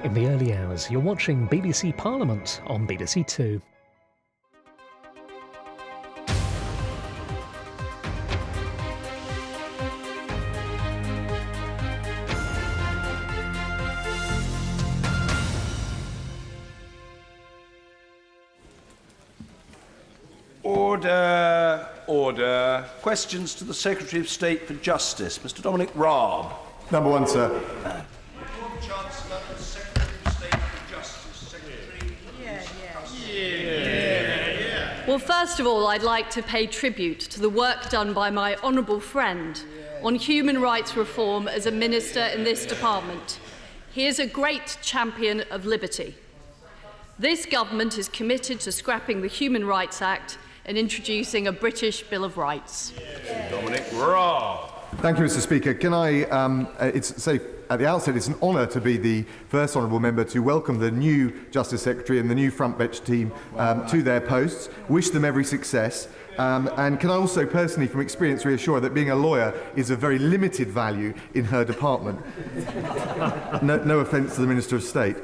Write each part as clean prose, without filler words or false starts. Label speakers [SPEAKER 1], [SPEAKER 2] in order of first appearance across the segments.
[SPEAKER 1] in the early hours. You're watching BBC Parliament on BBC Two.
[SPEAKER 2] Order. Questions to the Secretary of State for Justice, Mr. Dominic Raab.
[SPEAKER 3] Number one, sir.
[SPEAKER 2] Chancellor and Secretary of State for Justice. Secretary.
[SPEAKER 4] Well, first of all, I'd like to pay tribute to the work done by my honourable friend on human rights reform as a minister in this department. He is a great champion of liberty. This government is committed to scrapping the Human Rights Act and introducing a British Bill of Rights.
[SPEAKER 2] Dominic Raab.
[SPEAKER 3] Thank you, Mr. Speaker. Can I say at the outset it's an honour to be the first honourable member to welcome the new Justice Secretary and the new front bench team to their posts. Wish them every success. And can I also personally, from experience, reassure that being a lawyer is of very limited value in her department. No offence to the Minister of State.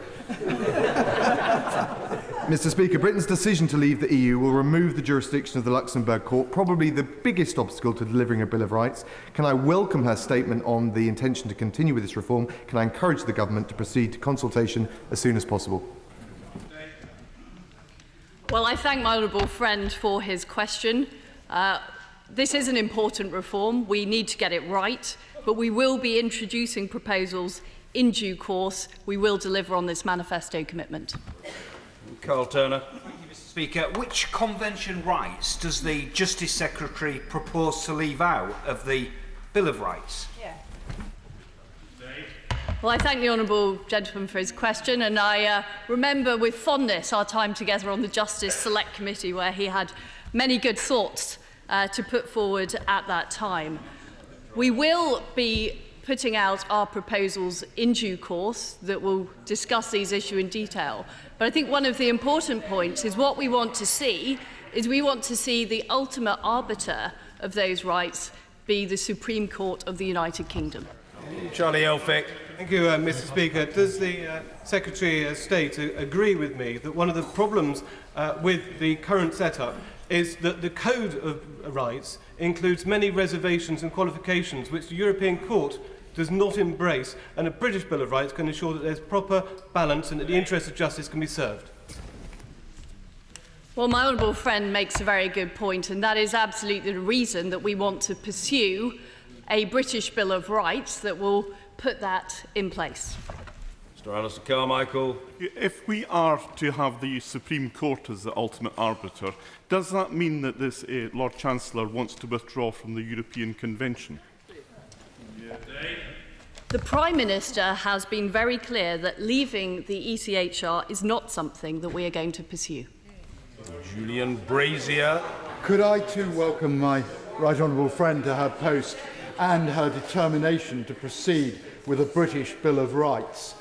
[SPEAKER 3] Mr. Speaker, Britain's decision to leave the EU will remove the jurisdiction of the Luxembourg Court, probably the biggest obstacle to delivering a Bill of Rights. Can I welcome her statement on the intention to continue with this reform? Can I encourage the government to proceed to consultation as soon as possible?
[SPEAKER 4] Well, I thank my honourable friend for his question. This is an important reform. We need to get it right, but we will be introducing proposals in due course. We will deliver on this manifesto commitment.
[SPEAKER 2] Carl Turner.
[SPEAKER 5] Thank you, Mr. Speaker. Which convention rights does the Justice Secretary propose to leave out of the Bill of Rights?
[SPEAKER 4] Well, I thank the honourable gentleman for his question, and I remember with fondness our time together on the Justice Select Committee, where he had many good thoughts to put forward at that time. We will be putting out our proposals in due course that will discuss these issues in detail. But I think one of the important points is what we want to see is we want to see the ultimate arbiter of those rights be the Supreme Court of the United Kingdom.
[SPEAKER 2] Charlie Elphicke.
[SPEAKER 6] Thank you, Mr. Speaker. Does the Secretary of State agree with me that one of the problems with the current setup is that the Code of Rights includes many reservations and qualifications which the European Court does not embrace, and a British Bill of Rights can ensure that there's proper balance and that the interests of justice can be served?
[SPEAKER 4] Well, my honourable friend makes a very good point, and that is absolutely the reason that we want to pursue a British Bill of Rights that will put that in place.
[SPEAKER 2] Mr. Alistair Carmichael.
[SPEAKER 7] If we are to have the Supreme Court as the ultimate arbiter, does that mean that this Lord Chancellor wants to withdraw from the European Convention?
[SPEAKER 4] The Prime Minister has been very clear that leaving the ECHR is not something that we are going to pursue.
[SPEAKER 2] Julian Brazier.
[SPEAKER 8] Could I too welcome my right honourable friend to her post and her determination to proceed with a British Bill of Rights?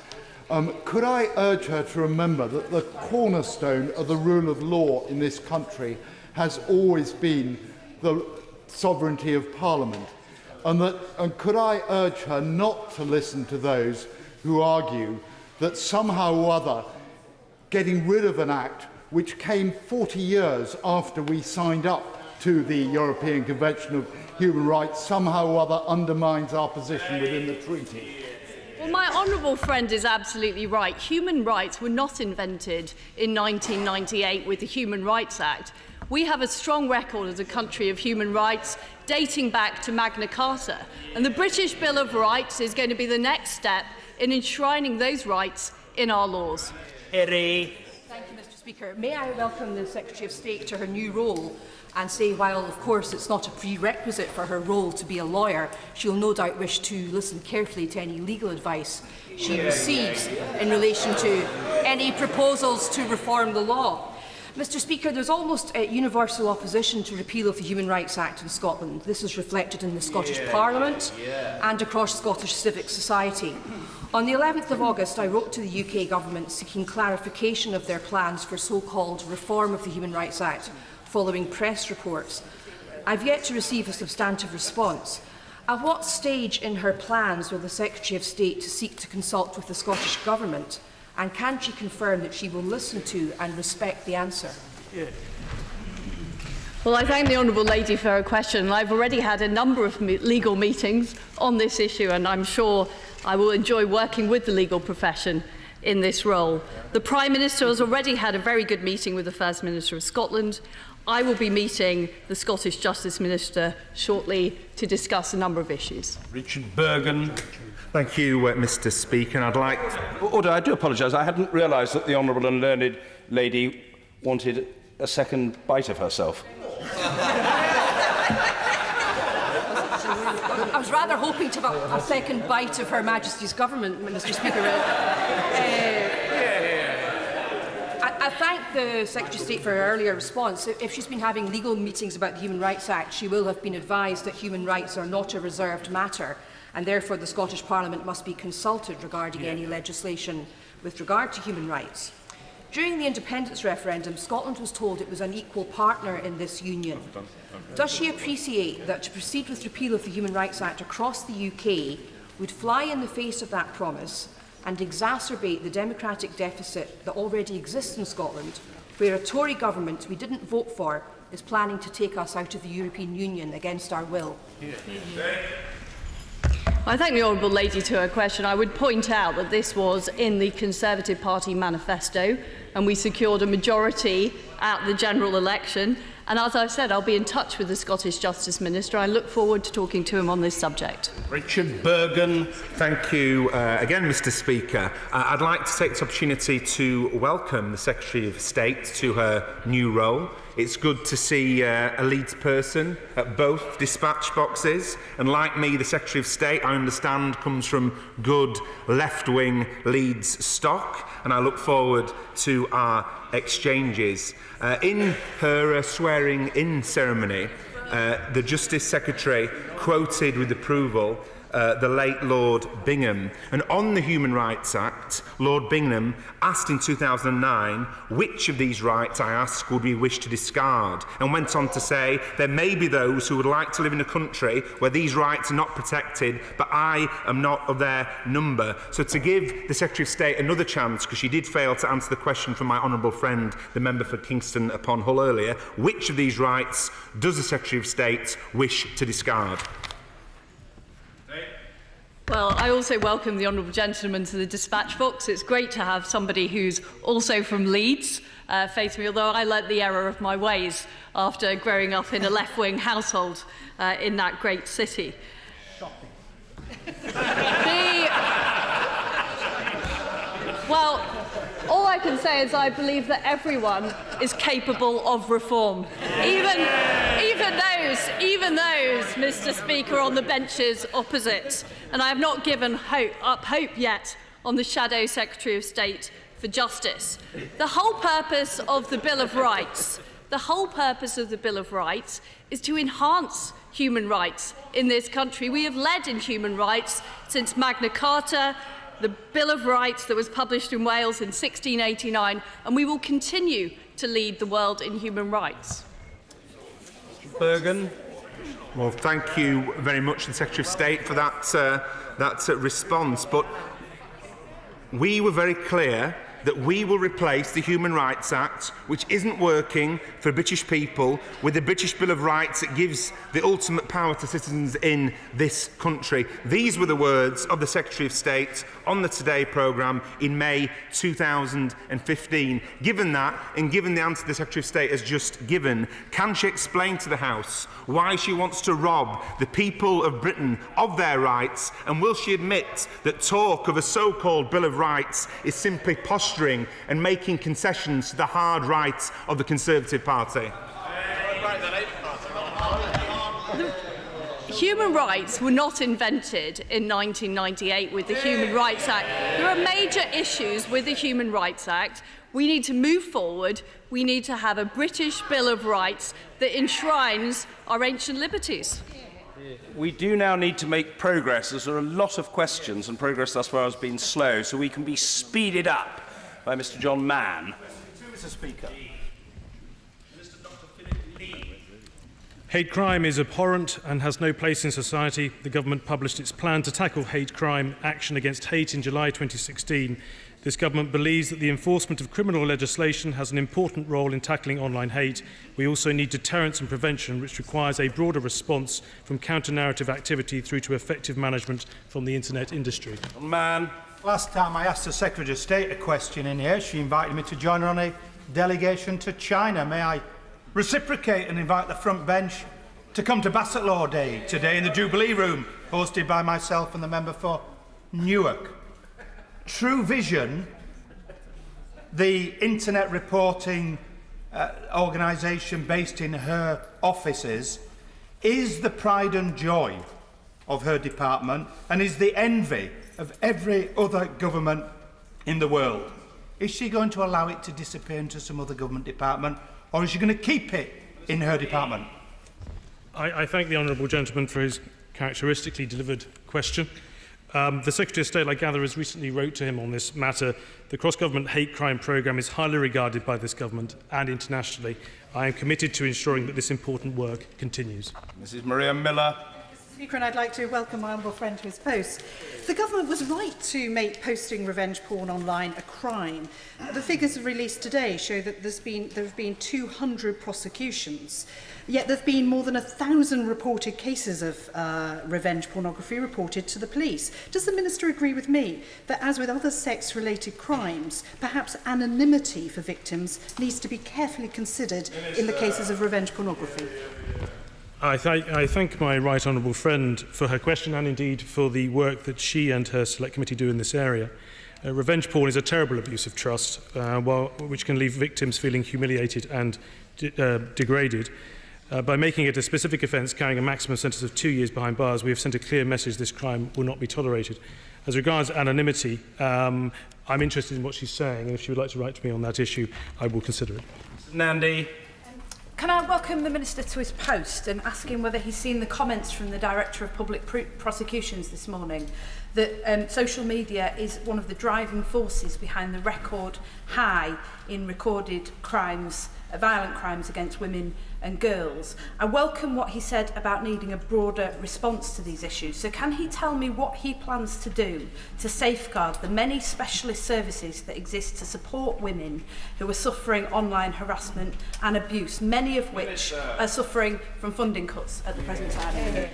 [SPEAKER 8] Could I urge her to remember that the cornerstone of the rule of law in this country has always been the sovereignty of Parliament? And could I urge her not to listen to those who argue that somehow or other getting rid of an act which came 40 years after we signed up to the European Convention of Human Rights somehow or other undermines our position within the treaty?
[SPEAKER 4] Well, my honourable friend is absolutely right. Human rights were not invented in 1998 with the Human Rights Act. We have a strong record as a country of human rights dating back to Magna Carta. And the British Bill of Rights is going to be the next step in enshrining those rights in our laws.
[SPEAKER 2] Harry.
[SPEAKER 9] Thank you, Mr. Speaker. May I welcome the Secretary of State to her new role and say, while of course it's not a prerequisite for her role to be a lawyer, she'll no doubt wish to listen carefully to any legal advice she receives in relation to any proposals to reform the law. Mr. Speaker, there's almost universal opposition to repeal of the Human Rights Act in Scotland. This is reflected in the Scottish Parliament and across Scottish civic society. On the 11th of August, I wrote to the UK Government seeking clarification of their plans for so-called reform of the Human Rights Act, following press reports. I've yet to receive a substantive response. At what stage in her plans will the Secretary of State seek to consult with the Scottish Government And can she confirm that she will listen to and respect the answer?
[SPEAKER 4] Well, I thank the Honourable Lady for her question. I've already had a number of legal meetings on this issue, and I'm sure I will enjoy working with the legal profession in this role. The Prime Minister has already had a very good meeting with the First Minister of Scotland. I will be meeting the Scottish Justice Minister shortly to discuss a number of issues.
[SPEAKER 2] Richard Bergen.
[SPEAKER 10] Thank you, Mr. Speaker. And I'd like...
[SPEAKER 2] Order, I do apologise. I hadn't realised that the Honourable and Learned Lady wanted a second bite of herself.
[SPEAKER 9] I was rather hoping to have a second bite of Her Majesty's government, Mr. Speaker. I thank the Secretary of State for her earlier response. If she's been having legal meetings about the Human Rights Act, she will have been advised that human rights are not a reserved matter, and therefore the Scottish Parliament must be consulted regarding any legislation with regard to human rights. During the independence referendum, Scotland was told it was an equal partner in this union. Does she appreciate that to proceed with repeal of the Human Rights Act across the UK would fly in the face of that promise and exacerbate the democratic deficit that already exists in Scotland, where a Tory government we didn't vote for is planning to take us out of the European Union against our will?
[SPEAKER 4] I thank the Honourable Lady to her question. I would point out that this was in the Conservative Party manifesto, and we secured a majority at the general election. And as I've said, I'll be in touch with the Scottish Justice Minister. I look forward to talking to him on this subject.
[SPEAKER 2] Richard Bergen.
[SPEAKER 10] Thank you again, Mr. Speaker. I'd like to take this opportunity to welcome the Secretary of State to her new role. It's good to see a Leeds person at both dispatch boxes. And like me, the Secretary of State, I understand, comes from good left-wing Leeds stock. And I look forward to our exchanges. In her swearing-in ceremony, the Justice Secretary quoted with approval the late Lord Bingham. And on the Human Rights Act, Lord Bingham asked in 2009, which of these rights, I ask, would we wish to discard? And went on to say, there may be those who would like to live in a country where these rights are not protected, but I am not of their number. So to give the Secretary of State another chance, because she did fail to answer the question from my honourable friend, the member for Kingston upon Hull earlier, which of these rights does the Secretary of State wish to discard?
[SPEAKER 4] Well, I also welcome the honourable gentleman to the dispatch box. It's great to have somebody who's also from Leeds face me, although I learnt the error of my ways after growing up in a left-wing household in that great city. Shocking. Well, all I can say is I believe that everyone is capable of reform. Even those, Mr. Speaker, on the benches opposite. And I have not given up hope yet on the Shadow Secretary of State for Justice. The whole purpose of the Bill of Rights, is to enhance human rights in this country. We have led in human rights since Magna Carta, the Bill of Rights that was published in Wales in 1689, and we will continue to lead the world in human rights.
[SPEAKER 2] Bergen.
[SPEAKER 10] Well, thank you very much, the Secretary of State, for that response. But we were very clear that we will replace the Human Rights Act, which isn't working for British people, with the British Bill of Rights that gives the ultimate power to citizens in this country. These were the words of the Secretary of State on the Today programme in May 2015. Given that, and given the answer the Secretary of State has just given, can she explain to the House why she wants to rob the people of Britain of their rights, and will she admit that talk of a so-called Bill of Rights is simply posturing and making concessions to the hard rights of the Conservative Party?
[SPEAKER 4] Human rights were not invented in 1998 with the Human Rights Act. There are major issues with the Human Rights Act. We need to move forward. We need to have a British Bill of Rights that enshrines our ancient liberties.
[SPEAKER 2] We do now need to make progress, as there are a lot of questions, and progress thus far has been slow, so we can be speeded up by Mr. John Mann. Mr. Speaker.
[SPEAKER 11] Hate crime is abhorrent and has no place in society. The government published its plan to tackle hate crime, Action Against Hate, in July 2016. This government believes that the enforcement of criminal legislation has an important role in tackling online hate. We also need deterrence and prevention, which requires a broader response from counter-narrative activity through to effective management from the internet industry.
[SPEAKER 2] Man.
[SPEAKER 12] Last time I asked the Secretary of State a question in here, she invited me to join her on a delegation to China. May I reciprocate and invite the front bench to come to Bassetlaw Day today in the Jubilee Room, hosted by myself and the member for Newark. True Vision, the internet reporting organisation based in her offices, is the pride and joy of her department and is the envy of every other government in the world. Is she going to allow it to disappear into some other government department, or is she going to keep it in her department?
[SPEAKER 11] I thank the honourable gentleman for his characteristically delivered question. The Secretary of State, I gather, has recently wrote to him on this matter. The cross-government hate crime programme is highly regarded by this government and internationally. I am committed to ensuring that this important work continues.
[SPEAKER 2] Mrs Maria Miller.
[SPEAKER 13] Speaker, and I'd like to welcome my honourable friend to his post. The government was right to make posting revenge porn online a crime. The figures released today show that there have been 200 prosecutions. Yet there have been more than 1,000 reported cases of revenge pornography reported to the police. Does the Minister agree with me that, as with other sex-related crimes, perhaps anonymity for victims needs to be carefully considered in the cases of revenge pornography?
[SPEAKER 11] I thank my right honourable friend for her question and indeed for the work that she and her select committee do in this area. Revenge porn is a terrible abuse of trust, which can leave victims feeling humiliated and degraded. By making it a specific offence carrying a maximum sentence of 2 years behind bars, we have sent a clear message this crime will not be tolerated. As regards anonymity, I'm interested in what she's saying, and if she would like to write to me on that issue, I will consider it.
[SPEAKER 2] Nandi.
[SPEAKER 14] Can I welcome the Minister to his post and ask him whether he's seen the comments from the Director of Public Prosecutions this morning that social media is one of the driving forces behind the record high in recorded crimes, violent crimes against women and girls. I welcome what he said about needing a broader response to these issues. So can he tell me what he plans to do to safeguard the many specialist services that exist to support women who are suffering online harassment and abuse, many of which are suffering from funding cuts at the present time?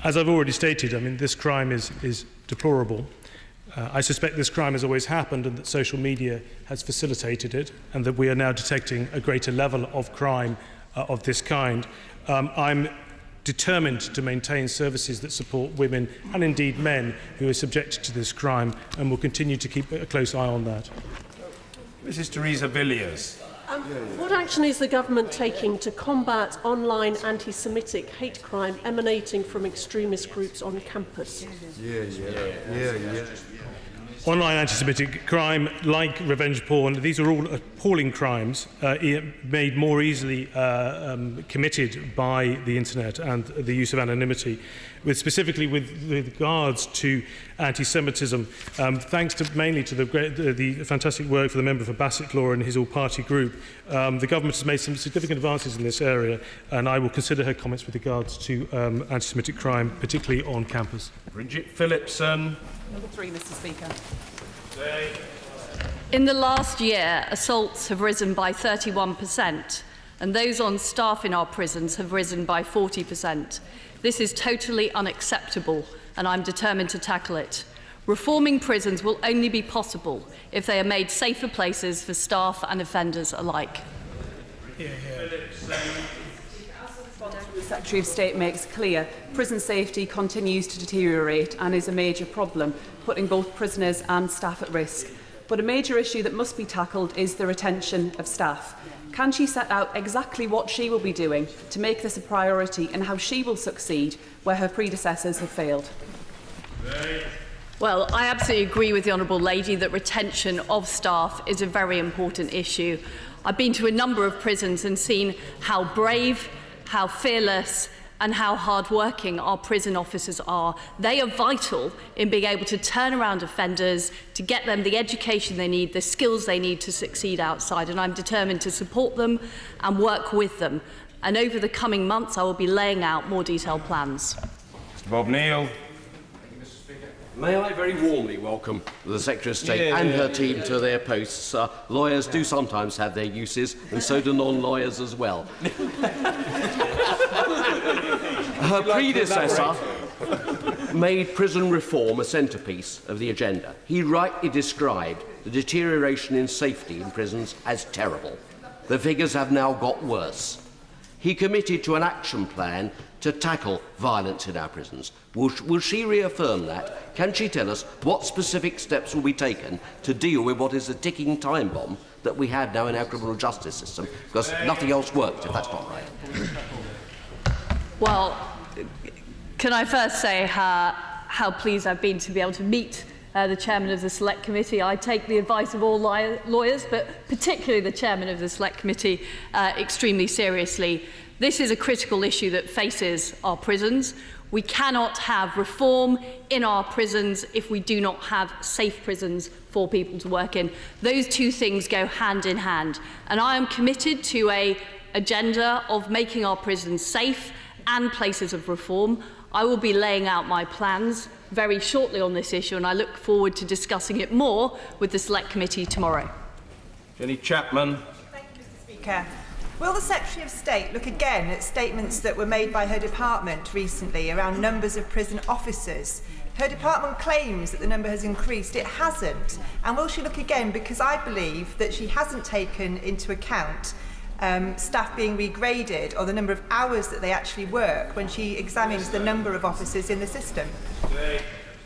[SPEAKER 11] As I've already stated, this crime is deplorable. I suspect this crime has always happened and that social media has facilitated it, and that we are now detecting a greater level of crime of this kind. I'm determined to maintain services that support women and indeed men who are subjected to this crime, and will continue to keep a close eye on that.
[SPEAKER 2] Mrs Teresa Villiers.
[SPEAKER 15] What action is the government taking to combat online anti-Semitic hate crime emanating from extremist groups on campus?
[SPEAKER 11] Online anti-Semitic crime, like revenge porn, these are all appalling crimes made more easily committed by the internet and the use of anonymity. Specifically with regards to anti-Semitism, thanks mainly to the fantastic work for the member for Bassetlaw and his all-party group, the government has made some significant advances in this area, and I will consider her comments with regards to anti-Semitic crime, particularly on campus.
[SPEAKER 2] Bridget Phillipson.
[SPEAKER 16] Number 3, Mr. Speaker.
[SPEAKER 4] In the last year, assaults have risen by 31%, and those on staff in our prisons have risen by 40%. This is totally unacceptable, and I'm determined to tackle it. Reforming prisons will only be possible if they are made safer places for staff and offenders alike.
[SPEAKER 16] The Secretary of State makes clear, prison safety continues to deteriorate and is a major problem, putting both prisoners and staff at risk. But a major issue that must be tackled is the retention of staff. Can she set out exactly what she will be doing to make this a priority and how she will succeed where her predecessors have failed?
[SPEAKER 4] Well, I absolutely agree with the Honourable Lady that retention of staff is a very important issue. I've been to a number of prisons and seen how brave, how fearless and how hard-working our prison officers are. They are vital in being able to turn around offenders, to get them the education they need, the skills they need to succeed outside, and I'm determined to support them and work with them. And over the coming months, I will be laying out more detailed plans.
[SPEAKER 2] Bob Neal.
[SPEAKER 17] May I very warmly welcome the Secretary of State and her team to their posts. Lawyers do sometimes have their uses, and so do non-lawyers as well. Her predecessor made prison reform a centrepiece of the agenda. He rightly described the deterioration in safety in prisons as terrible. The figures have now got worse. He committed to an action plan to tackle violence in our prisons. Will she reaffirm that? Can she tell us what specific steps will be taken to deal with what is a ticking time bomb that we have now in our criminal justice system? Because nothing else works if that's not right.
[SPEAKER 4] Well, can I first say how pleased I've been to be able to meet the chairman of the Select Committee. I take the advice of all lawyers, but particularly the chairman of the Select Committee, extremely seriously. This is a critical issue that faces our prisons. We cannot have reform in our prisons if we do not have safe prisons for people to work in. Those two things go hand in hand. And I am committed to an agenda of making our prisons safe and places of reform. I will be laying out my plans very shortly on this issue, and I look forward to discussing it more with the Select Committee tomorrow.
[SPEAKER 2] Jenny Chapman.
[SPEAKER 18] Thank you, Mr. Speaker. Will the Secretary of State look again at statements that were made by her department recently around numbers of prison officers? Her department claims that the number has increased. It hasn't. And will she look again? Because I believe that she hasn't taken into account staff being regraded or the number of hours that they actually work when she examines the number of officers in the system.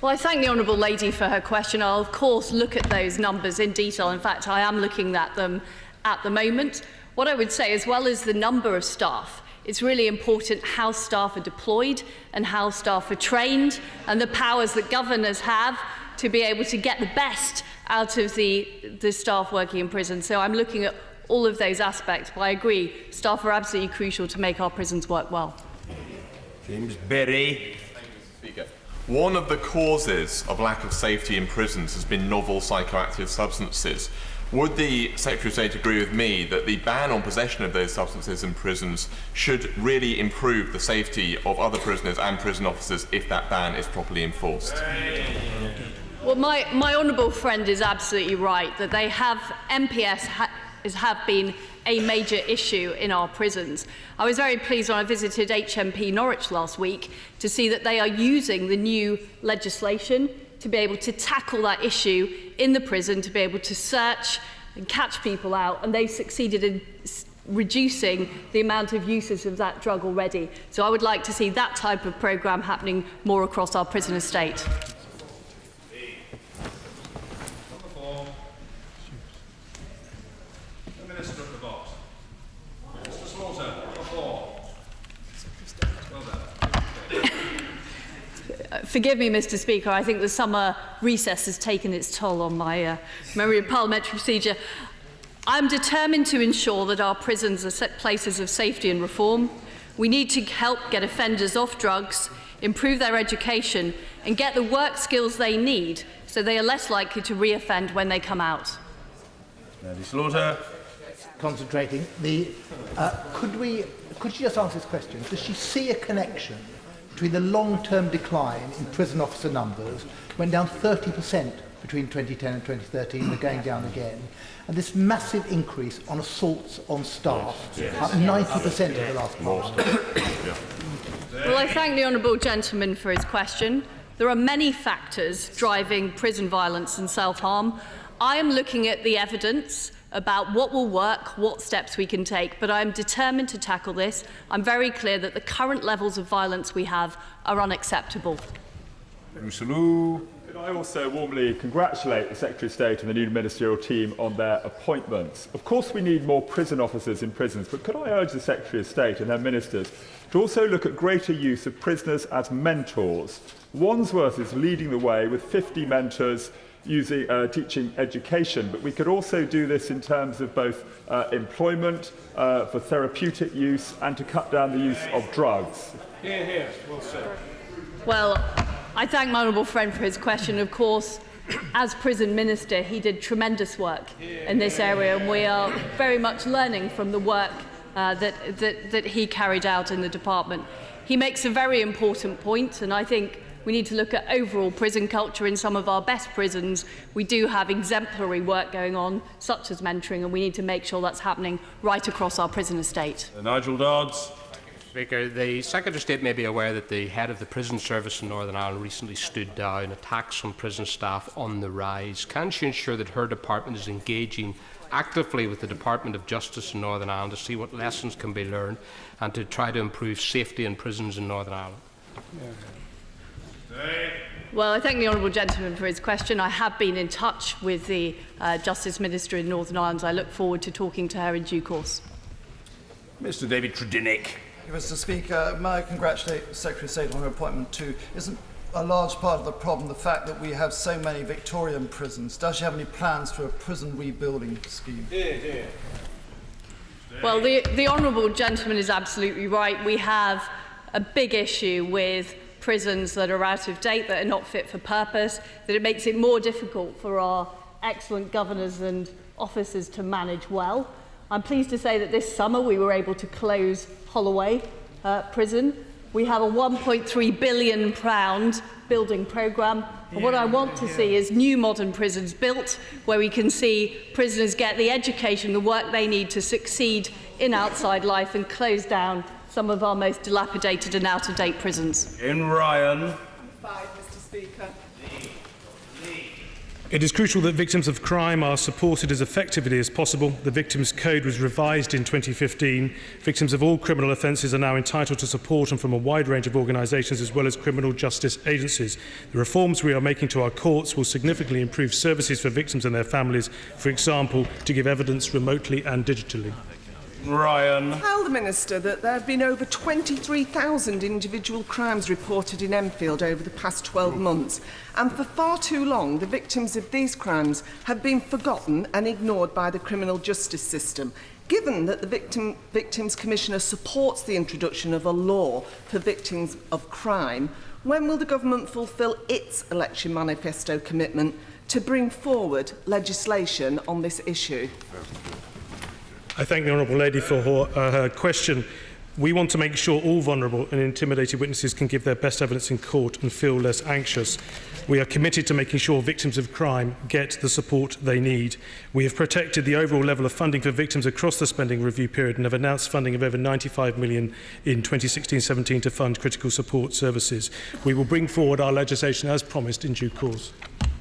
[SPEAKER 4] Well, I thank the Honourable Lady for her question. I'll, of course, look at those numbers in detail. In fact, I am looking at them at the moment. What I would say, as well as the number of staff, it's really important how staff are deployed and how staff are trained and the powers that governors have to be able to get the best out of the staff working in prison. So I'm looking at all of those aspects, but I agree, staff are absolutely crucial to make our prisons work well.
[SPEAKER 2] James Berry.
[SPEAKER 19] Thank you, Mr. Speaker. One of the causes of lack of safety in prisons has been novel psychoactive substances. Would the Secretary of State agree with me that the ban on possession of those substances in prisons should really improve the safety of other prisoners and prison officers if that ban is properly enforced?
[SPEAKER 4] Well, my honourable friend is absolutely right that they have MPS have been a major issue in our prisons. I was very pleased when I visited HMP Norwich last week to see that they are using the new legislation to be able to tackle that issue in the prison, to be able to search and catch people out, and they've succeeded in reducing the amount of uses of that drug already. So I would like to see that type of programme happening more across our prison estate. Forgive me, Mr. Speaker, I think the summer recess has taken its toll on my memory of parliamentary procedure. I'm determined to ensure that our prisons are set places of safety and reform. We need to help get offenders off drugs, improve their education, and get the work skills they need so they are less likely to reoffend when they come out.
[SPEAKER 2] Lady Slaughter.
[SPEAKER 20] Concentrating. Could you just answer this question? Does she see a connection between the long-term decline in prison officer numbers, went down 30% between 2010 and 2013, they're going down again, and this massive increase on assaults on staff, up 90% over the last month?
[SPEAKER 4] Well, I thank the honourable gentleman for his question. There are many factors driving prison violence and self-harm. I am looking at the evidence about what will work, what steps we can take, but I'm determined to tackle this. I'm very clear that the current levels of violence we have are unacceptable.
[SPEAKER 21] Could I also warmly congratulate the Secretary of State and the new ministerial team on their appointments. Of course we need more prison officers in prisons, but could I urge the Secretary of State and her ministers to also look at greater use of prisoners as mentors? Wandsworth is leading the way with 50 mentors teaching education, but we could also do this in terms of both employment for therapeutic use and to cut down the use of drugs.
[SPEAKER 5] Here. Well said.
[SPEAKER 4] Well, I thank my honourable friend for his question. Of course, as prison minister, he did tremendous work in this area, and we are very much learning from the work that he carried out in the department. He makes a very important point, and I think We need to look at overall prison culture in some of our best prisons. We do have exemplary work going on, such as mentoring, and we need to make sure that's happening right across our prison estate.
[SPEAKER 2] Nigel Dodds.
[SPEAKER 1] Speaker, the Secretary of State may be aware that the head of the prison service in Northern Ireland recently stood down. Attacks on prison staff on the rise. Can she ensure that her department is engaging actively with the Department of Justice in Northern Ireland to see what lessons can be learned and to try to improve safety in prisons in Northern Ireland?
[SPEAKER 4] Well, I thank the honourable gentleman for his question. I have been in touch with the Justice Minister in Northern Ireland. I look forward to talking to her in due course.
[SPEAKER 2] Mr David Tredynick.
[SPEAKER 22] Mr Speaker, may I congratulate the Secretary of State on her appointment too. Isn't a large part of the problem the fact that we have so many Victorian prisons? Does she have any plans for a prison rebuilding scheme?
[SPEAKER 4] Well, the honourable gentleman is absolutely right. We have a big issue with prisons that are out of date, that are not fit for purpose, that it makes it more difficult for our excellent governors and officers to manage well. I'm pleased to say that this summer we were able to close Holloway prison. We have a £1.3 billion building programme. And what I want to see is new modern prisons built where we can see prisoners get the education, the work they need to succeed in outside life, and close down some of our most dilapidated and out-of-date prisons.
[SPEAKER 2] In Ryan.
[SPEAKER 23] Mr Speaker.
[SPEAKER 11] It is crucial that victims of crime are supported as effectively as possible. The Victims' Code was revised in 2015. Victims of all criminal offences are now entitled to support and from a wide range of organisations as well as criminal justice agencies. The reforms we are making to our courts will significantly improve services for victims and their families, for example, to give evidence remotely and digitally.
[SPEAKER 2] Ryan.
[SPEAKER 23] Tell the Minister that there have been over 23,000 individual crimes reported in Enfield over the past 12 months, and for far too long the victims of these crimes have been forgotten and ignored by the criminal justice system. Given that the Victims Commissioner supports the introduction of a law for victims of crime, when will the government fulfil its election manifesto commitment to bring forward legislation on this issue?
[SPEAKER 11] I thank the Honourable Lady for her question. We want to make sure all vulnerable and intimidated witnesses can give their best evidence in court and feel less anxious. We are committed to making sure victims of crime get the support they need. We have protected the overall level of funding for victims across the spending review period and have announced funding of over £95 million in 2016-17 to fund critical support services. We will bring forward our legislation as promised in due course.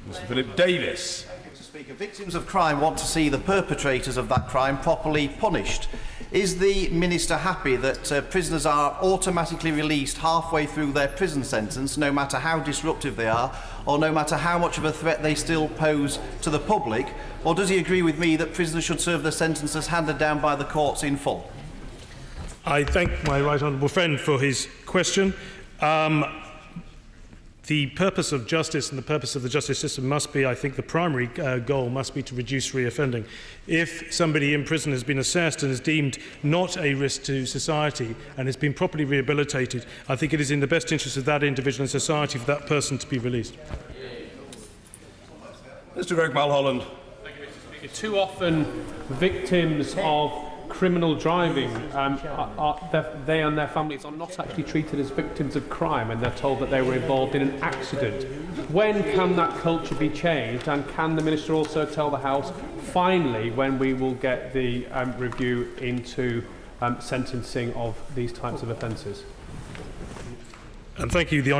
[SPEAKER 2] Mr Philip Davis.
[SPEAKER 24] Speaker, victims of crime want to see the perpetrators of that crime properly punished. Is the Minister happy that prisoners are automatically released halfway through their prison sentence, no matter how disruptive they are, or no matter how much of a threat they still pose to the public? Or does he agree with me that prisoners should serve their sentences handed down by the courts in full?
[SPEAKER 11] I thank my right honourable friend for his question. The purpose of justice and the purpose of the justice system must be, I think, the primary goal must be to reduce reoffending. If somebody in prison has been assessed and is deemed not a risk to society and has been properly rehabilitated, I think it is in the best interest of that individual and society for that person to be released.
[SPEAKER 2] Mr Greg Mulholland.
[SPEAKER 25] Thank you, Mr Speaker. Too often, victims of criminal driving, they and their families are not actually treated as victims of crime, and they're told that they were involved in an accident. When can that culture be changed, and can the Minister also tell the House finally when we will get the review into sentencing of these types of offences?
[SPEAKER 11] And thank you, the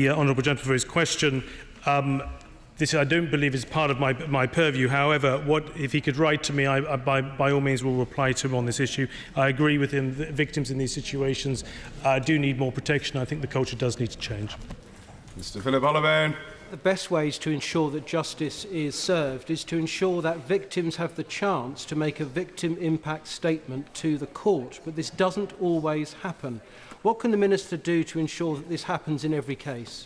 [SPEAKER 11] honourable gentleman, for his question. This, I don't believe, is part of my purview. However, if he could write to me, I by all means will reply to him on this issue. I agree with him that victims in these situations do need more protection. I think the culture does need to change.
[SPEAKER 2] Mr Philip Holloway.
[SPEAKER 26] The best ways to ensure that justice is served is to ensure that victims have the chance to make a victim impact statement to the court, but this doesn't always happen. What can the Minister do to ensure that this happens in every case?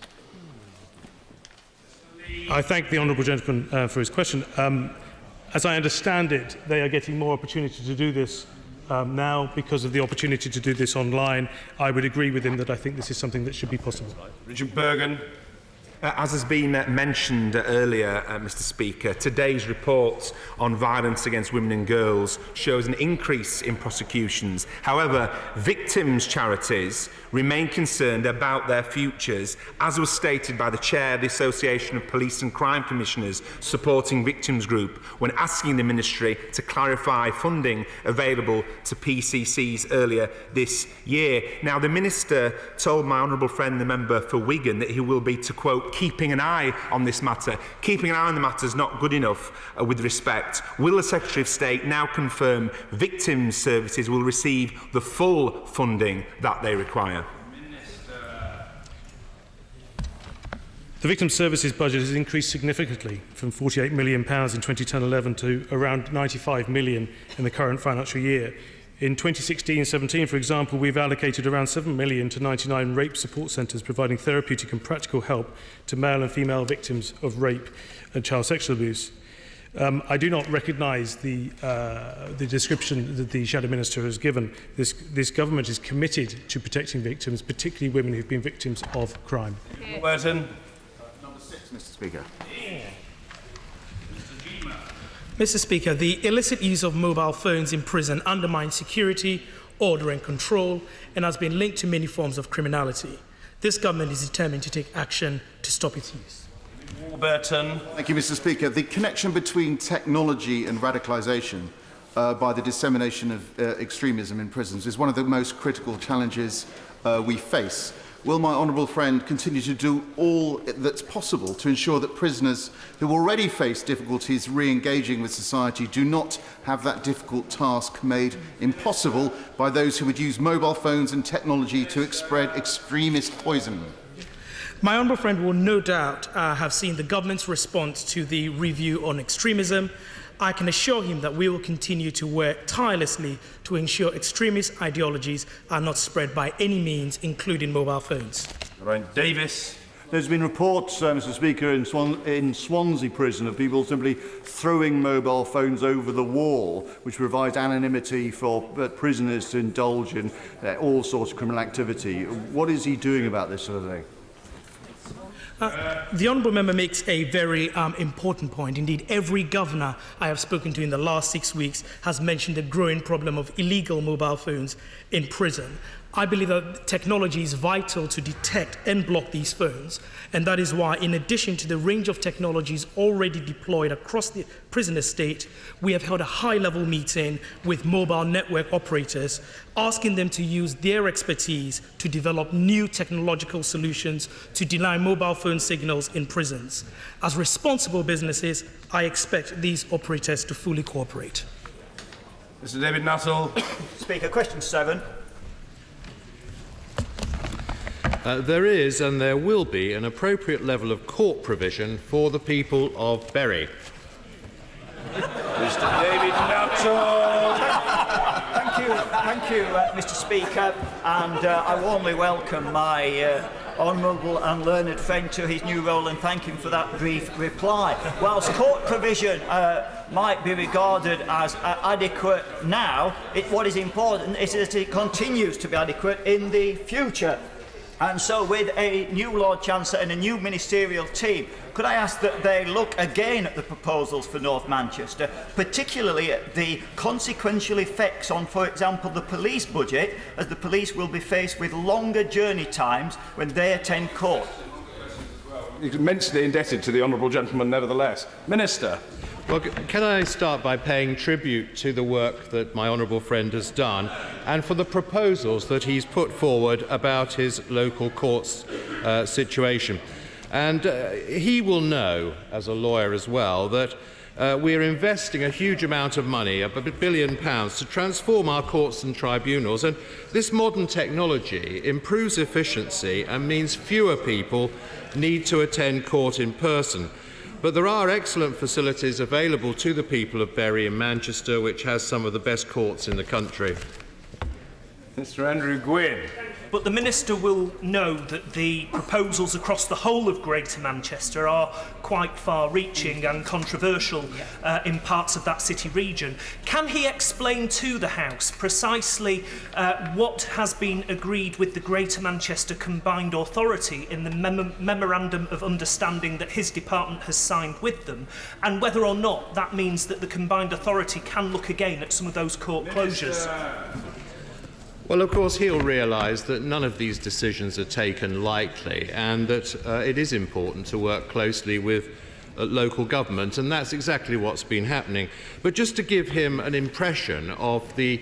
[SPEAKER 11] I thank the honourable gentleman for his question. As I understand it, they are getting more opportunity to do this now because of the opportunity to do this online. I would agree with him that I think this is something that should be possible.
[SPEAKER 2] Richard Bergen.
[SPEAKER 3] As has been mentioned earlier, Mr. Speaker, today's report on violence against women and girls shows an increase in prosecutions. However, victims' charities remain concerned about their futures, as was stated by the Chair of the Association of Police and Crime Commissioners Supporting Victims Group when asking the Ministry to clarify funding available to PCCs earlier this year. Now, the Minister told my honourable friend, the member for Wigan, that he will be, to quote, keeping an eye on this matter. Keeping an eye on the matter is not good enough with respect. Will the Secretary of State now confirm victims' services will receive the full funding that they require?
[SPEAKER 11] The Victims' Services budget has increased significantly from £48 million in 2010-11 to around £95 million in the current financial year. In 2016-17, for example, we've allocated around £7 million to 99 rape support centres, providing therapeutic and practical help to male and female victims of rape and child sexual abuse. I do not recognise the description that the Shadow Minister has given. This government is committed to protecting victims, particularly women who've been victims of crime.
[SPEAKER 2] Burton.
[SPEAKER 6] Number 6, Mr. Speaker.
[SPEAKER 7] Mr. Speaker, the illicit use of mobile phones in prison undermines security, order and control, and has been linked to many forms of criminality. This government is determined to take action to stop its use.
[SPEAKER 2] Warburton.
[SPEAKER 6] Thank you, Mr. Speaker. The connection between technology and radicalisation by the dissemination of extremism in prisons is one of the most critical challenges we face. Will my honourable friend continue to do all that's possible to ensure that prisoners who already face difficulties re-engaging with society do not have that difficult task made impossible by those who would use mobile phones and technology to spread extremist poison?
[SPEAKER 7] My honourable friend will no doubt have seen the government's response to the review on extremism. I can assure him that we will continue to work tirelessly to ensure extremist ideologies are not spread by any means, including mobile phones.
[SPEAKER 2] Davis.
[SPEAKER 8] There's been reports, Mr. Speaker, in Swansea Prison of people simply throwing mobile phones over the wall, which provides anonymity for prisoners to indulge in all sorts of criminal activity. What is he doing about this sort of thing?
[SPEAKER 7] The Honourable Member makes a very important point. Indeed, every governor I have spoken to in the last 6 weeks has mentioned the growing problem of illegal mobile phones in prison. I believe that technology is vital to detect and block these phones, and that is why, in addition to the range of technologies already deployed across the prison estate, we have held a high-level meeting with mobile network operators, asking them to use their expertise to develop new technological solutions to deny mobile phone signals in prisons. As responsible businesses, I expect these operators to fully cooperate.
[SPEAKER 2] Mr. David Nuttall.
[SPEAKER 9] Speaker, question 7.
[SPEAKER 10] There is and there will be an appropriate level of court provision for the people of Bury.
[SPEAKER 2] Mr. David Nuttall.
[SPEAKER 9] Thank you, Mr. Speaker, and I warmly welcome my honourable and learned friend to his new role and thank him for that brief reply. Whilst court provision might be regarded as adequate now, what is important is that it continues to be adequate in the future. And so, with a new Lord Chancellor and a new ministerial team, could I ask that they look again at the proposals for North Manchester, particularly at the consequential effects on, for example, the police budget, as the police will be faced with longer journey times when they attend court?
[SPEAKER 2] Immensely indebted to the honourable gentleman, nevertheless. Minister.
[SPEAKER 10] Well, can I start by paying tribute to the work that my honourable friend has done and for the proposals that he's put forward about his local courts situation. And he will know, as a lawyer as well, that we're investing a huge amount of money, £1 billion, to transform our courts and tribunals. And this modern technology improves efficiency and means fewer people need to attend court in person. But there are excellent facilities available to the people of Bury and Manchester, which has some of the best courts in the country.
[SPEAKER 2] Mr. Andrew Gwynn.
[SPEAKER 12] But the Minister will know that the proposals across the whole of Greater Manchester are quite far-reaching and controversial in parts of that city region. Can he explain to the House precisely what has been agreed with the Greater Manchester Combined Authority in the Memorandum of Understanding that his department has signed with them, and whether or not that means that the Combined Authority can look again at some of those court closures?
[SPEAKER 10] Well, of course, he'll realise that none of these decisions are taken lightly and that it is important to work closely with local government, and that's exactly what's been happening. But just to give him an impression of the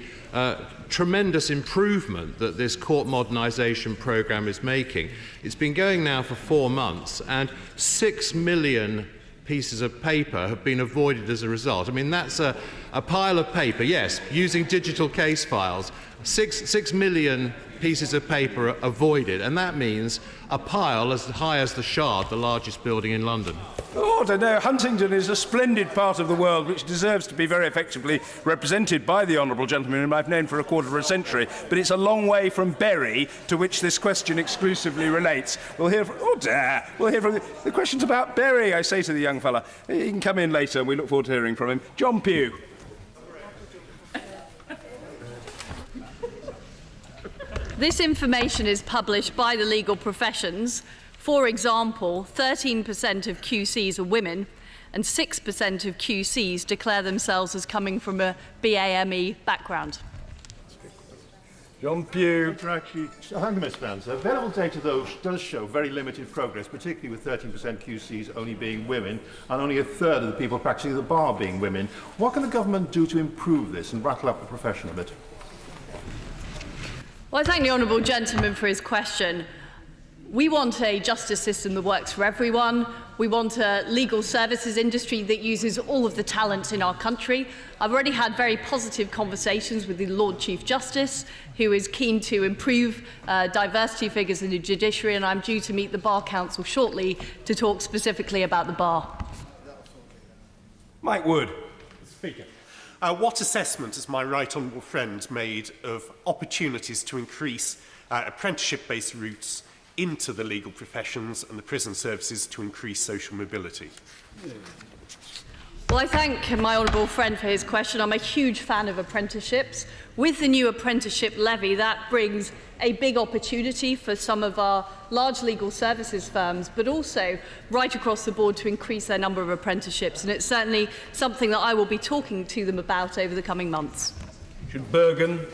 [SPEAKER 10] tremendous improvement that this court modernisation programme is making, it's been going now for 4 months, and 6 million pieces of paper have been avoided as a result. I mean, that's a pile of paper, yes, using digital case files. 6 million pieces of paper avoided, and that means a pile as high as the Shard, the largest building in London.
[SPEAKER 2] Oh, I don't know. Huntingdon is a splendid part of the world which deserves to be very effectively represented by the honourable gentleman whom I've known for a quarter of a century, but it's a long way from Bury, to which this question exclusively relates. We'll hear from... Oh, dear! We'll hear from... The question's about Bury, I say to the young fella. He can come in later, and we look forward to hearing from him. John Pugh.
[SPEAKER 4] This information is published by the legal professions. For example, 13% of QCs are women, and 6% of QCs declare themselves as coming from a BAME background.
[SPEAKER 2] John Pugh.
[SPEAKER 13] Thank you, Mr. Vance. Available data, though, does show very limited progress, particularly with 13% QCs only being women and only a third of the people practicing the bar being women. What can the government do to improve this and rattle up the profession a bit?
[SPEAKER 4] Well, I thank the honourable gentleman for his question. We want a justice system that works for everyone. We want a legal services industry that uses all of the talent in our country. I've already had very positive conversations with the Lord Chief Justice, who is keen to improve diversity figures in the judiciary, and I'm due to meet the Bar Council shortly to talk specifically about the bar.
[SPEAKER 2] Mike Wood.
[SPEAKER 14] Speaker. What assessment has my right honourable friend made of opportunities to increase apprenticeship-based routes into the legal professions and the prison services to increase social mobility?
[SPEAKER 4] Well, I thank my honourable friend for his question. I'm a huge fan of apprenticeships. With the new apprenticeship levy, that brings a big opportunity for some of our large legal services firms, but also right across the board to increase their number of apprenticeships. And it's certainly something that I will be talking to them about over the coming months.
[SPEAKER 2] Richard Bergen.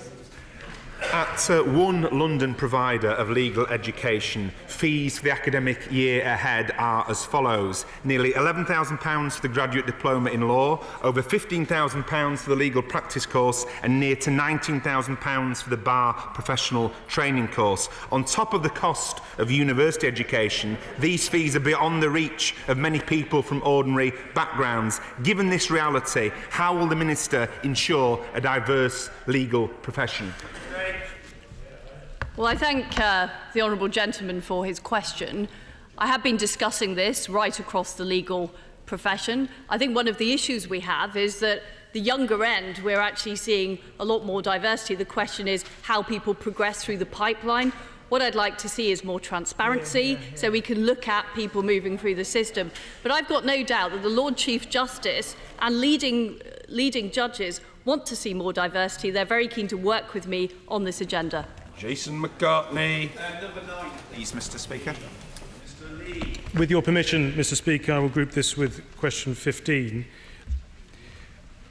[SPEAKER 3] At one London provider of legal education, fees for the academic year ahead are as follows. Nearly £11,000 for the graduate diploma in law, over £15,000 for the legal practice course, and near to £19,000 for the bar professional training course. On top of the cost of university education, these fees are beyond the reach of many people from ordinary backgrounds. Given this reality, how will the Minister ensure a diverse legal profession?
[SPEAKER 4] Well, I thank the honourable gentleman for his question. I have been discussing this right across the legal profession. I think one of the issues we have is that the younger end, we're actually seeing a lot more diversity. The question is how people progress through the pipeline. What I'd like to see is more transparency so we can look at people moving through the system. But I've got no doubt that the Lord Chief Justice and leading judges want to see more diversity. They're very keen to work with me on this agenda.
[SPEAKER 2] Jason McCartney.
[SPEAKER 5] Number 9, please, Mr. Speaker.
[SPEAKER 11] With your permission, Mr. Speaker, I will group this with question 15.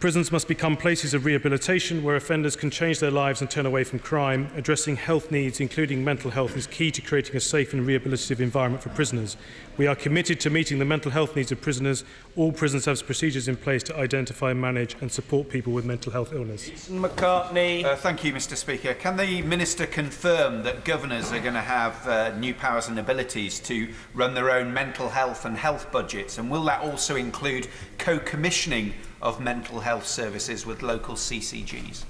[SPEAKER 11] Prisons must become places of rehabilitation where offenders can change their lives and turn away from crime. Addressing health needs, including mental health, is key to creating a safe and rehabilitative environment for prisoners. We are committed to meeting the mental health needs of prisoners. All prisons have procedures in place to identify, manage and support people with mental health illness.
[SPEAKER 2] Jason McCartney.
[SPEAKER 5] Thank you, Mr. Speaker. Can the Minister confirm that governors are going to have new powers and abilities to run their own mental health and health budgets? And will that also include co-commissioning of mental health services with local CCGs?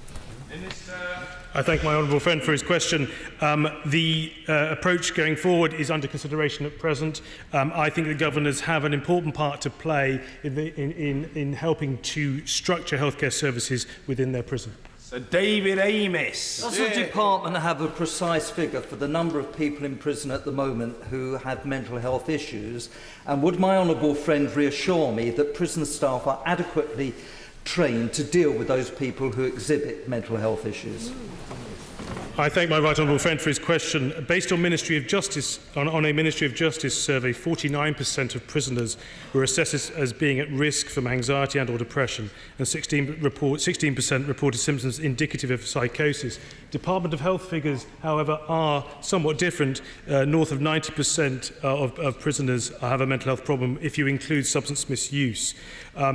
[SPEAKER 11] I thank my honourable friend for his question. The approach going forward is under consideration at present. I think the governors have an important part to play in helping to structure healthcare services within their prison.
[SPEAKER 2] Sir David Amis.
[SPEAKER 15] Does the department have a precise figure for the number of people in prison at the moment who have mental health issues? And would my honourable friend reassure me that prison staff are adequately trained to deal with those people who exhibit mental health issues?
[SPEAKER 11] I thank my right honourable friend for his question. Based on Ministry of Justice, on a Ministry of Justice survey, 49% of prisoners were assessed as being at risk from anxiety and/or depression, and 16% reported symptoms indicative of psychosis. Department of Health figures, however, are somewhat different. North of 90% of prisoners have a mental health problem if you include substance misuse.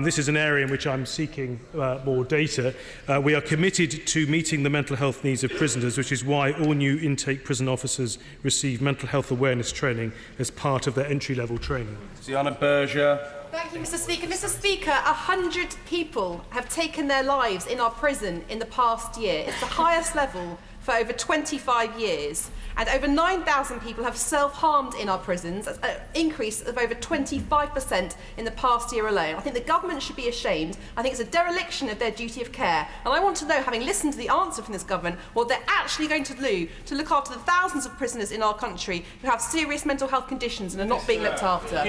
[SPEAKER 11] This is an area in which I'm seeking more data. We are committed to meeting the mental health needs of prisoners, which is why all new intake prison officers receive mental health awareness training as part of their entry-level training.
[SPEAKER 2] Ziana Berger.
[SPEAKER 16] Thank you, Mr. Speaker. Mr. Speaker, 100 people have taken their lives in our prison in the past year. It's the highest level for over 25 years. And over 9,000 people have self-harmed in our prisons. That's an increase of over 25% in the past year alone. I think the government should be ashamed. I think it's a dereliction of their duty of care. And I want to know, having listened to the answer from this government, what they're actually going to do to look after the thousands of prisoners in our country who have serious mental health conditions and are not being looked after.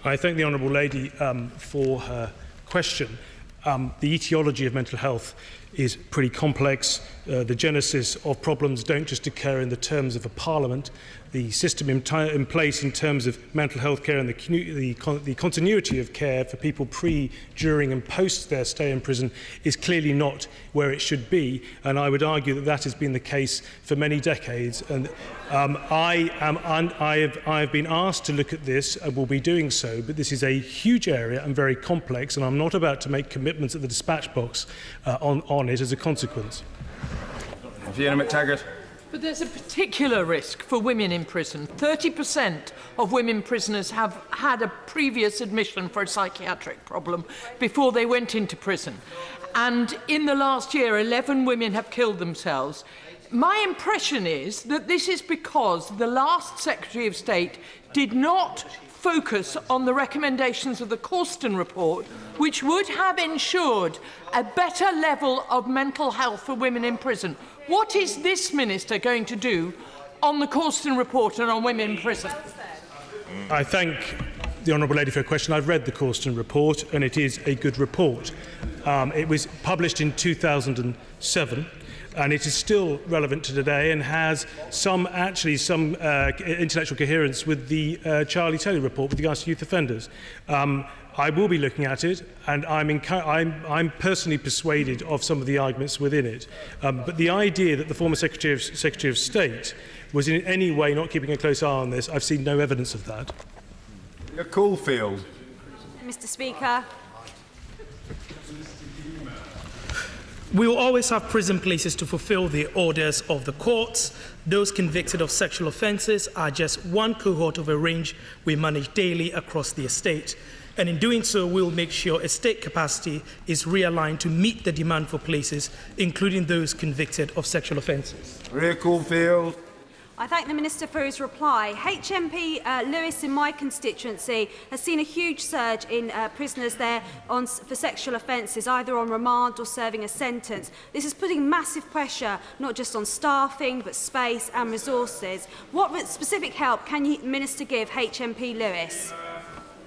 [SPEAKER 11] I thank the Honourable Lady for her question. The etiology of mental health is pretty complex. The genesis of problems don't just occur in the terms of a parliament. The system in place in terms of mental health care and the continuity of care for people pre, during and post their stay in prison is clearly not where it should be, and I would argue that that has been the case for many decades. And I have been asked to look at this and will be doing so, but this is a huge area and very complex, and I'm not about to make commitments at the dispatch box on it as a consequence.
[SPEAKER 2] Fiona McTaggart.
[SPEAKER 17] But there's a particular risk for women in prison. 30% of women prisoners have had a previous admission for a psychiatric problem before they went into prison. And in the last year, 11 women have killed themselves. My impression is that this is because the last Secretary of State did not focus on the recommendations of the Causton report, which would have ensured a better level of mental health for women in prison. What is this minister going to do on the Causton report and on women in prison?
[SPEAKER 11] I thank the Honourable Lady for her question. I've read the Causton report, and it is a good report. It was published in 2007. And it is still relevant to today and has some intellectual coherence with the Charlie Taylor report with regards to youth offenders. I will be looking at it, and I'm personally persuaded of some of the arguments within it. But the idea that the former Secretary of State was in any way not keeping a close eye on this, I've seen no evidence of that.
[SPEAKER 2] Caulfield.
[SPEAKER 16] Mr. Speaker.
[SPEAKER 7] We will always have prison places to fulfill the orders of the courts. Those convicted of sexual offences are just one cohort of a range we manage daily across the estate. And in doing so, we'll make sure estate capacity is realigned to meet the demand for places, including those convicted of sexual offences.
[SPEAKER 2] Maria Caulfield.
[SPEAKER 16] I thank the Minister for his reply. HMP Lewis in my constituency has seen a huge surge in prisoners there for sexual offences, either on remand or serving a sentence. This is putting massive pressure not just on staffing but space and resources. What specific help can you, Minister, give HMP Lewis?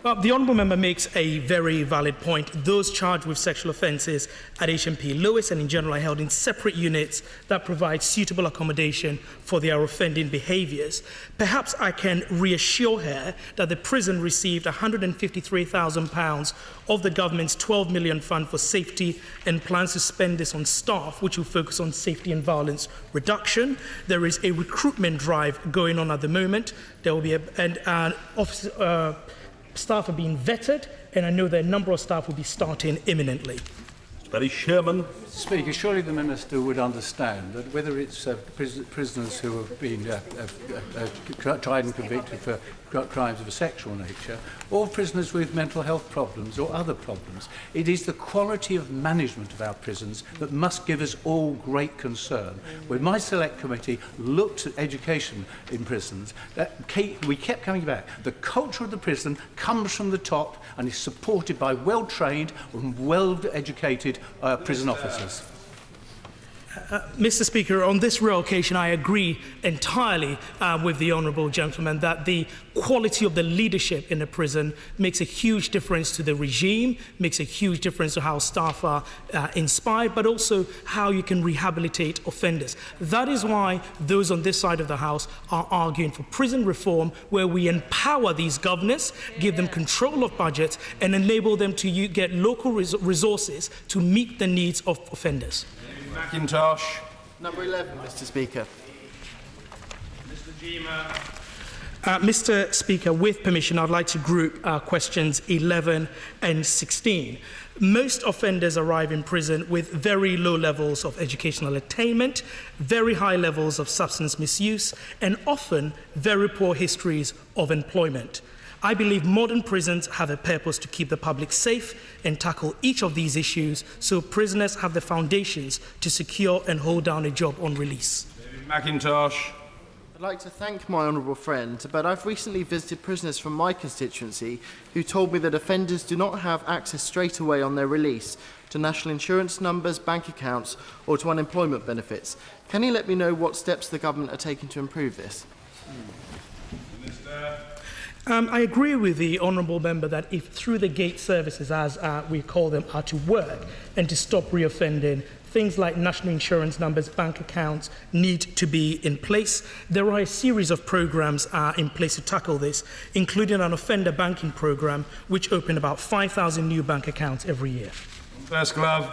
[SPEAKER 7] Well, the Honourable Member makes a very valid point. Those charged with sexual offences at HMP Lewis and in general are held in separate units that provide suitable accommodation for their offending behaviours. Perhaps I can reassure her that the prison received £153,000 of the government's £12 million fund for safety and plans to spend this on staff, which will focus on safety and violence reduction. There is a recruitment drive going on at the moment. There will be staff are being vetted, and I know that a number of staff will be starting imminently.
[SPEAKER 2] Barry Sherman.
[SPEAKER 18] Speaker, surely the Minister would understand that whether it's prisoners who have been tried and convicted for crimes of a sexual nature, or prisoners with mental health problems or other problems, it is the quality of management of our prisons that must give us all great concern. When my select committee looked at education in prisons, we kept coming back. The culture of the prison comes from the top and is supported by well-trained and well-educated prison officers.
[SPEAKER 1] answers.
[SPEAKER 7] Mr. Speaker, on this rare occasion, I agree entirely with the honourable gentleman that the quality of the leadership in a prison makes a huge difference to the regime, makes a huge difference to how staff are inspired, but also how you can rehabilitate offenders. That is why those on this side of the House are arguing for prison reform, where we empower these governors, give them control of budgets, and enable them to get local resources to meet the needs of offenders.
[SPEAKER 2] McIntosh.
[SPEAKER 19] Number 11, Mr. Speaker.
[SPEAKER 7] Mr. Speaker, with permission, I'd like to group questions 11 and 16. Most offenders arrive in prison with very low levels of educational attainment, very high levels of substance misuse, and often very poor histories of employment. I believe modern prisons have a purpose to keep the public safe and tackle each of these issues so prisoners have the foundations to secure and hold down a job on release.
[SPEAKER 2] McIntosh.
[SPEAKER 19] I'd like to thank my honourable friend, but I've recently visited prisoners from my constituency who told me that offenders do not have access straight away on their release to national insurance numbers, bank accounts, or to unemployment benefits. Can you let me know what steps the government are taking to improve this?
[SPEAKER 7] I agree with the honourable member that if through the gate services, as we call them, are to work and to stop reoffending, things like national insurance numbers, bank accounts need to be in place. There are a series of programs in place to tackle this, including an offender banking program, which opened about 5,000 new bank accounts every year.
[SPEAKER 2] First glove.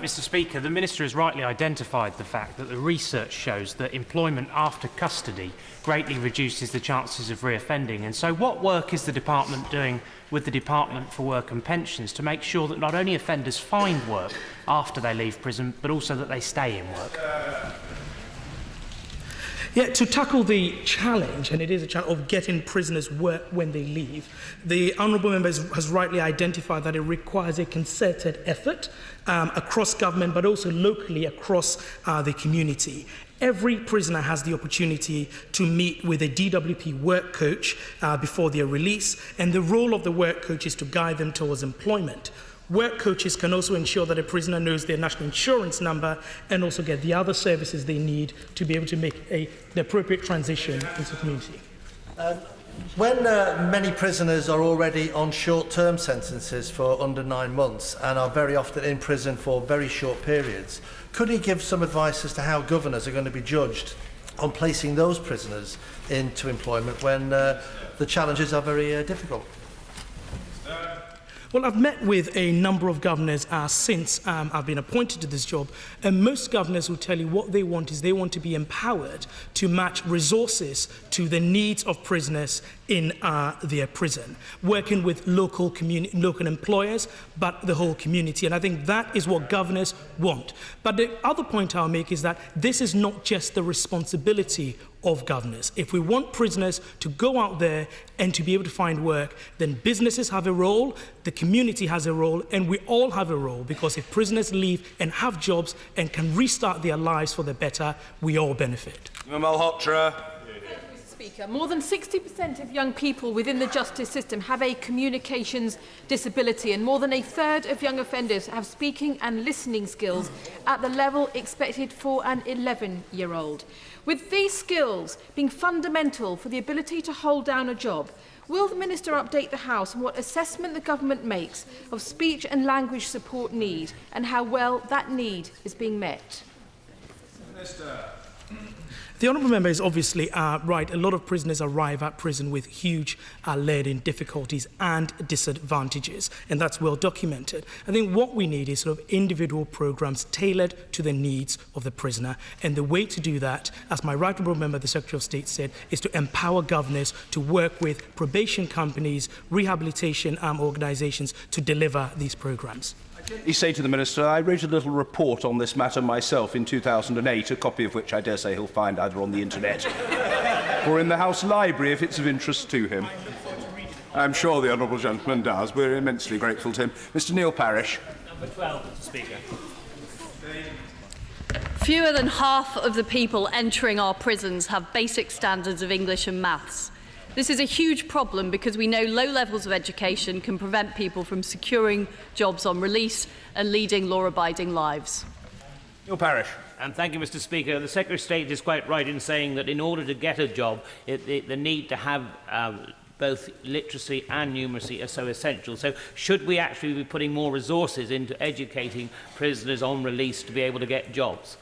[SPEAKER 20] Mr. Speaker, the Minister has rightly identified the fact that the research shows that employment after custody greatly reduces the chances of reoffending. And so what work is the Department doing with the Department for Work and Pensions to make sure that not only offenders find work after they leave prison, but also that they stay in work?
[SPEAKER 7] Yeah, to tackle the challenge, and it is a challenge, of getting prisoners work when they leave, the honourable member has rightly identified that it requires a concerted effort across government, but also locally across the community. Every prisoner has the opportunity to meet with a DWP work coach before their release, and the role of the work coach is to guide them towards employment. Work coaches can also ensure that a prisoner knows their national insurance number and also get the other services they need to be able to make the appropriate transition into the community.
[SPEAKER 21] When many prisoners are already on short-term sentences for under 9 months and are very often in prison for very short periods, could he give some advice as to how governors are going to be judged on placing those prisoners into employment when the challenges are very difficult?
[SPEAKER 7] Well, I've met with a number of governors since I've been appointed to this job, and most governors will tell you what they want is they want to be empowered to match resources to the needs of prisoners in their prison, working with local employers, but the whole community. And I think that is what governors want. But the other point I'll make is that this is not just the responsibility of governors. If we want prisoners to go out there and to be able to find work, then businesses have a role, the community has a role, and we all have a role, because if prisoners leave and have jobs and can restart their lives for the better, we all benefit.
[SPEAKER 2] Malhotra.
[SPEAKER 17] Speaker, more than 60% of young people within the justice system have a communications disability, and more than a third of young offenders have speaking and listening skills at the level expected for an 11-year-old. With these skills being fundamental for the ability to hold down a job, will the Minister update the House on what assessment the government makes of speech and language support need and how well that need is being met?
[SPEAKER 2] Minister.
[SPEAKER 7] The honourable member is obviously right. A lot of prisoners arrive at prison with huge learning difficulties and disadvantages, and that's well documented. I think what we need is sort of individual programmes tailored to the needs of the prisoner, and the way to do that, as my right honourable member, the Secretary of State, said, is to empower governors to work with probation companies, rehabilitation organisations to deliver these programmes.
[SPEAKER 2] You say to the Minister, I wrote a little report on this matter myself in 2008, a copy of which I dare say he'll find either on the internet or in the House Library if it's of interest to him. I'm sure the honourable gentleman does. We're immensely grateful to him. Mr. Neil Parish.
[SPEAKER 20] Number 12, Mr. Speaker.
[SPEAKER 4] Fewer than half of the people entering our prisons have basic standards of English and maths. This is a huge problem because we know low levels of education can prevent people from securing jobs on release and leading law-abiding lives.
[SPEAKER 2] Neil Parish.
[SPEAKER 1] And thank you, Mr. Speaker. The Secretary of State is quite right in saying that in order to get a job, the need to have both literacy and numeracy are so essential. So should we actually be putting more resources into educating prisoners on release to be able to get jobs?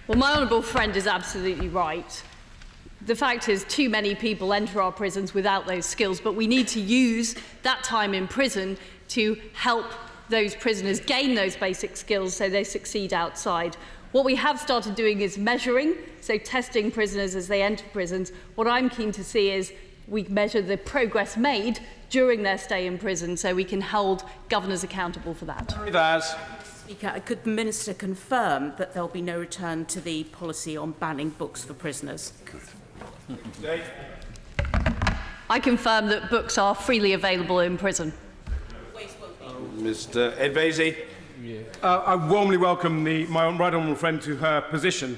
[SPEAKER 4] Well, my honourable friend is absolutely right. The fact is, too many people enter our prisons without those skills, but we need to use that time in prison to help those prisoners gain those basic skills so they succeed outside. What we have started doing is measuring, so testing prisoners as they enter prisons. What I'm keen to see is we measure the progress made during their stay in prison so we can hold governors accountable for that.
[SPEAKER 22] Speaker, could the Minister confirm that there will be no return to the policy on banning books for prisoners?
[SPEAKER 4] I confirm that books are freely available in prison.
[SPEAKER 2] Mr. Edvezi.
[SPEAKER 23] I warmly welcome my right honourable friend to her position.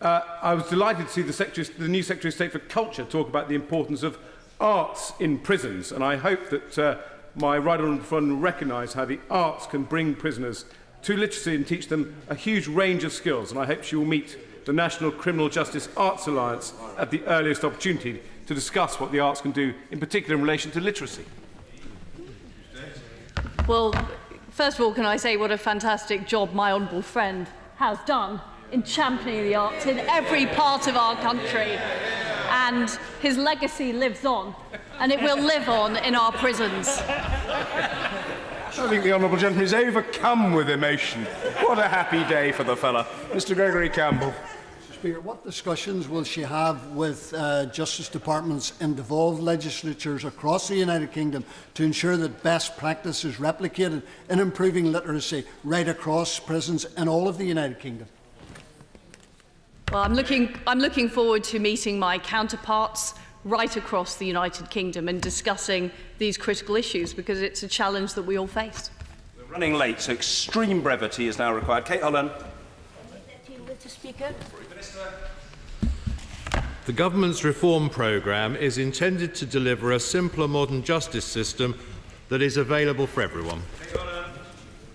[SPEAKER 23] I was delighted to see the new Secretary of State for Culture talk about the importance of arts in prisons, and I hope that my right honourable friend will recognise how the arts can bring prisoners to literacy and teach them a huge range of skills, and I hope she will meet the National Criminal Justice Arts Alliance at the earliest opportunity to discuss what the arts can do, in particular in relation to literacy.
[SPEAKER 4] Well, first of all, can I say what a fantastic job my honourable friend has done in championing the arts in every part of our country. And his legacy lives on, and it will live on in our prisons.
[SPEAKER 2] I think the honourable gentleman is overcome with emotion. What a happy day for the fella. Mr. Gregory Campbell.
[SPEAKER 24] Speaker, what discussions will she have with Justice Departments in devolved legislatures across the United Kingdom to ensure that best practice is replicated in improving literacy right across prisons in all of the United Kingdom?
[SPEAKER 4] Well, I'm looking forward to meeting my counterparts right across the United Kingdom and discussing these critical issues because it's a challenge that we all face.
[SPEAKER 2] We're running late, so extreme brevity is now required. Kate Holland.
[SPEAKER 22] Mr. Speaker.
[SPEAKER 10] The government's reform programme is intended to deliver a simpler modern justice system that is available for everyone.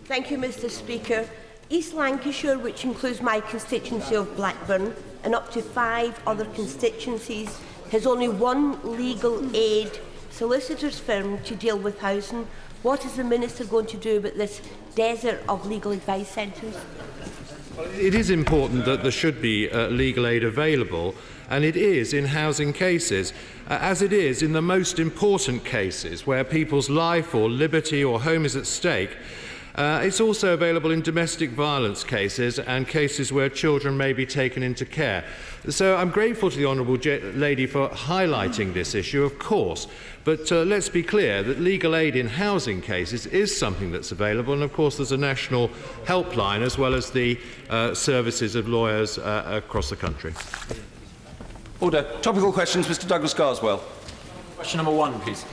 [SPEAKER 25] Thank you, Mr. Speaker. East Lancashire, which includes my constituency of Blackburn and up to 5 other constituencies, has only one legal aid solicitor's firm to deal with housing. What is the Minister going to do about this desert of legal advice centres?
[SPEAKER 10] It is important that there should be legal aid available, and it is in housing cases, as it is in the most important cases where people's life or liberty or home is at stake. It's also available in domestic violence cases and cases where children may be taken into care. So I'm grateful to the Honourable Lady for highlighting this issue, of course, but let's be clear that legal aid in housing cases is something that's available, and of course there's a national helpline as well as the services of lawyers across the country.
[SPEAKER 2] Order. Topical questions, Mr. Douglas Garswell.
[SPEAKER 26] Question number 1, please.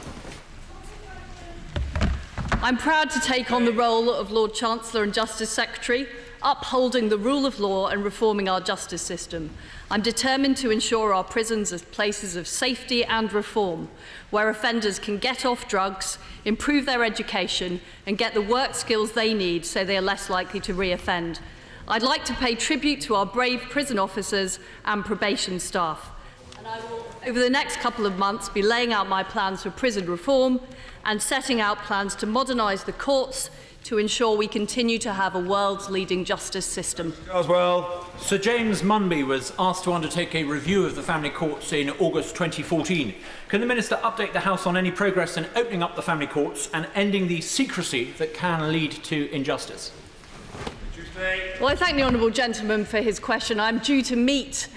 [SPEAKER 4] I'm proud to take on the role of Lord Chancellor and Justice Secretary, upholding the rule of law and reforming our justice system. I'm determined to ensure our prisons are places of safety and reform, where offenders can get off drugs, improve their education, and get the work skills they need so they are less likely to re-offend. I'd like to pay tribute to our brave prison officers and probation staff. And I will, over the next couple of months, be laying out my plans for prison reform and setting out plans to modernise the courts to ensure we continue to have a world's leading justice system.
[SPEAKER 26] Well, Sir James Munby was asked to undertake a review of the family courts in August 2014. Can the Minister update the House on any progress in opening up the family courts and ending the secrecy that can lead to injustice?
[SPEAKER 4] Well, I thank the honourable gentleman for his question. I'm due to meet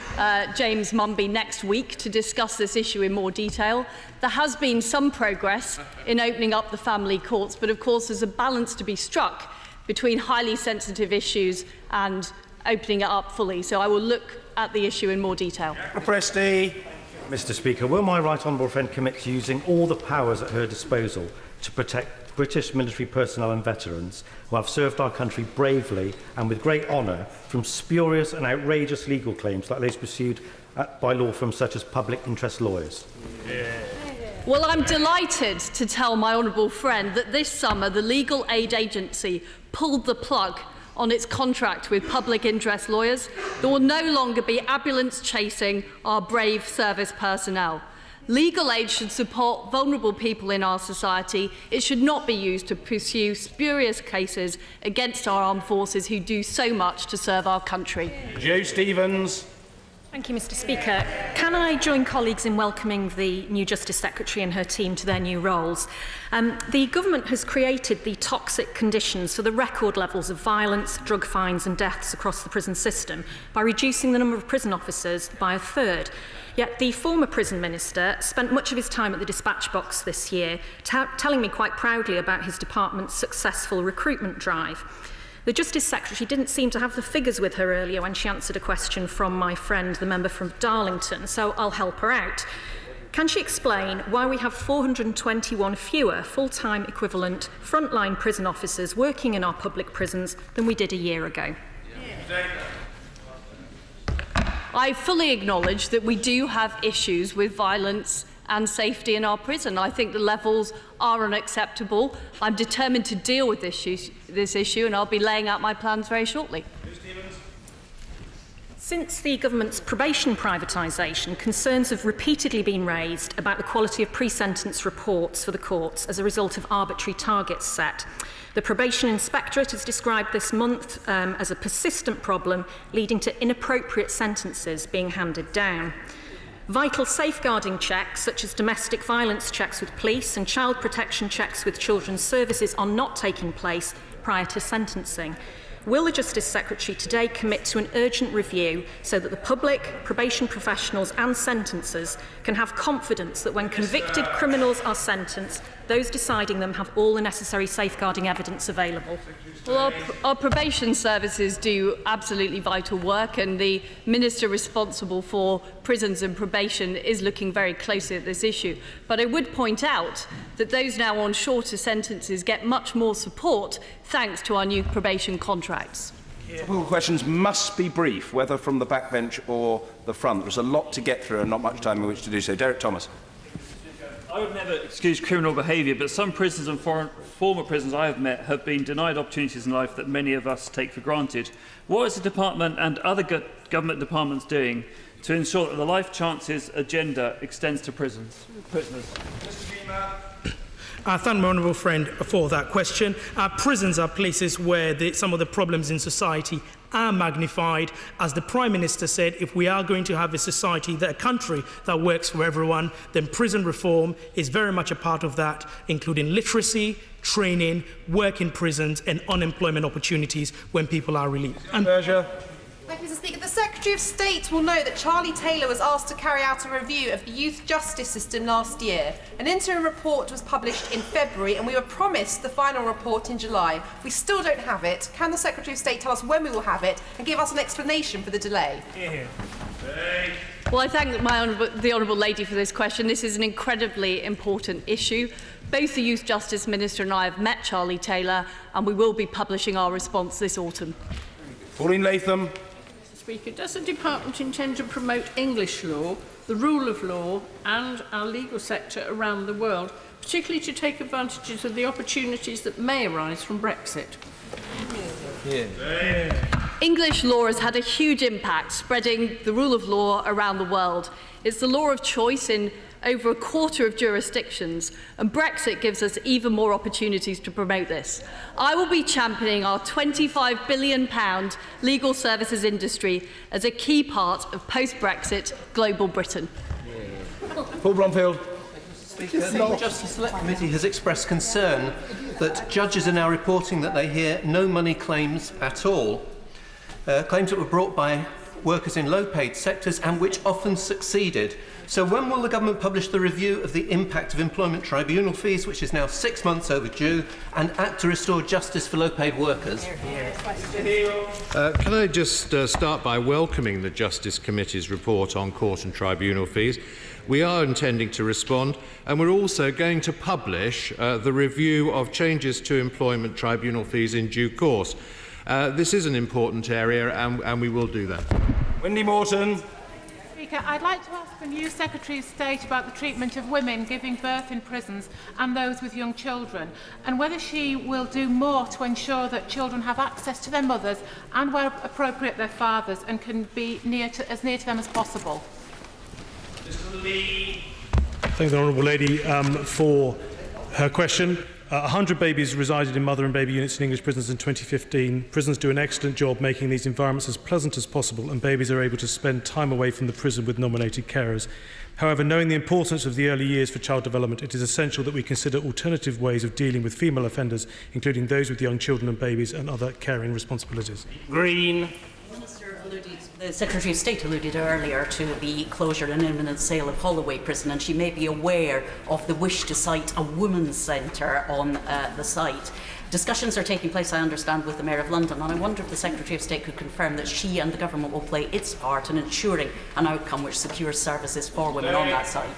[SPEAKER 4] James Munby next week to discuss this issue in more detail. There has been some progress in opening up the family courts, but of course there's a balance to be struck between highly sensitive issues and opening it up fully. So I will look at the issue in more detail.
[SPEAKER 27] Mr. Speaker, will my right honourable friend commit to using all the powers at her disposal to protect British military personnel and veterans who have served our country bravely and with great honour from spurious and outrageous legal claims like those pursued by law firms such as public interest lawyers?
[SPEAKER 4] Well, I'm delighted to tell my honourable friend that this summer the Legal Aid Agency pulled the plug on its contract with public interest lawyers. There will no longer be ambulance chasing our brave service personnel. Legal aid should support vulnerable people in our society. It should not be used to pursue spurious cases against our armed forces who do so much to serve our country.
[SPEAKER 2] Joe Stevens.
[SPEAKER 3] Thank you, Mr. Speaker. Can I join colleagues in welcoming the new Justice Secretary and her team to their new roles? The government has created the toxic conditions for the record levels of violence, drug fines and deaths across the prison system by reducing the number of prison officers by a third. Yet the former prison minister spent much of his time at the dispatch box this year telling me quite proudly about his department's successful recruitment drive. The Justice Secretary didn't seem to have the figures with her earlier when she answered a question from my friend, the member from Darlington, so I'll help her out. Can she explain why we have 421 fewer full-time equivalent frontline prison officers working in our public prisons than we did a year ago?
[SPEAKER 4] I fully acknowledge that we do have issues with violence and safety in our prison. I think the levels are unacceptable. I'm determined to deal with this issue and I'll be laying out my plans very shortly.
[SPEAKER 3] Since the government's probation privatisation, concerns have repeatedly been raised about the quality of pre-sentence reports for the courts as a result of arbitrary targets set. The Probation Inspectorate has described this month as a persistent problem, leading to inappropriate sentences being handed down. Vital safeguarding checks, such as domestic violence checks with police and child protection checks with children's services, are not taking place prior to sentencing. Will the Justice Secretary today commit to an urgent review so that the public, probation professionals and sentencers can have confidence that when convicted criminals are sentenced, those deciding them have all the necessary safeguarding evidence available?
[SPEAKER 4] Well, our probation services do absolutely vital work, and the Minister responsible for prisons and probation is looking very closely at this issue. But I would point out that those now on shorter sentences get much more support thanks to our new probation contracts.
[SPEAKER 2] Topical questions must be brief, whether from the backbench or the front. There's a lot to get through and not much time in which to do so. Derek Thomas.
[SPEAKER 6] I would never excuse criminal behaviour, but some prisoners and former prisoners I have met have been denied opportunities in life that many of us take for granted. What is the department and other government departments doing to ensure that the life chances agenda extends to prisoners?
[SPEAKER 7] I thank my honourable friend for that question. Prisons are places where some of the problems in society are magnified. As the Prime Minister said, if we are going to have a country that works for everyone, then prison reform is very much a part of that, including literacy, training, work in prisons and unemployment opportunities when people are released.
[SPEAKER 16] Thank you, Mr. Speaker. The Secretary of State will know that Charlie Taylor was asked to carry out a review of the youth justice system last year. An interim report was published in February and we were promised the final report in July. We still don't have it. Can the Secretary of State tell us when we will have it and give us an explanation for the delay?
[SPEAKER 4] Well, I thank the Honourable Lady for this question. This is an incredibly important issue. Both the Youth Justice Minister and I have met Charlie Taylor and we will be publishing our response this autumn.
[SPEAKER 2] Pauline Latham.
[SPEAKER 17] Speaker, does the Department intend to promote English law, the rule of law and our legal sector around the world, particularly to take advantage of the opportunities that may arise from Brexit?
[SPEAKER 4] English law has had a huge impact spreading the rule of law around the world. It's the law of choice in over a quarter of jurisdictions, and Brexit gives us even more opportunities to promote this. I will be championing our £25 billion legal services industry as a key part of post-Brexit global Britain.
[SPEAKER 2] Paul Bromfield.
[SPEAKER 8] Speaker, the Justice Select Committee has expressed concern that judges are now reporting that they hear no money claims at all, claims that were brought by workers in low-paid sectors and which often succeeded. So when will the government publish the review of the impact of employment tribunal fees, which is now 6 months overdue, and act to restore justice for low-paid workers?
[SPEAKER 10] Can I just start by welcoming the Justice Committee's report on court and tribunal fees? We are intending to respond, and we're also going to publish the review of changes to employment tribunal fees in due course. This is an important area, and we will do that.
[SPEAKER 2] Wendy Morton.
[SPEAKER 5] Speaker, I'd like to ask the new Secretary of State about the treatment of women giving birth in prisons and those with young children, and whether she will do more to ensure that children have access to their mothers and, where appropriate, their fathers, and can be as near to them as possible.
[SPEAKER 9] Thank the Honourable Lady for her question. 100 babies resided in mother and baby units in English prisons in 2015. Prisons do an excellent job making these environments as pleasant as possible, and babies are able to spend time away from the prison with nominated carers. However, knowing the importance of the early years for child development, it is essential that we consider alternative ways of dealing with female offenders, including those with young children and babies and other caring responsibilities.
[SPEAKER 1] Green.
[SPEAKER 22] The Secretary of State alluded earlier to the closure and imminent sale of Holloway Prison, and she may be aware of the wish to site a women's centre on the site. Discussions are taking place, I understand, with the Mayor of London, and I wonder if the Secretary of State could confirm that she and the government will play its part in ensuring an outcome which secures services for women on that site.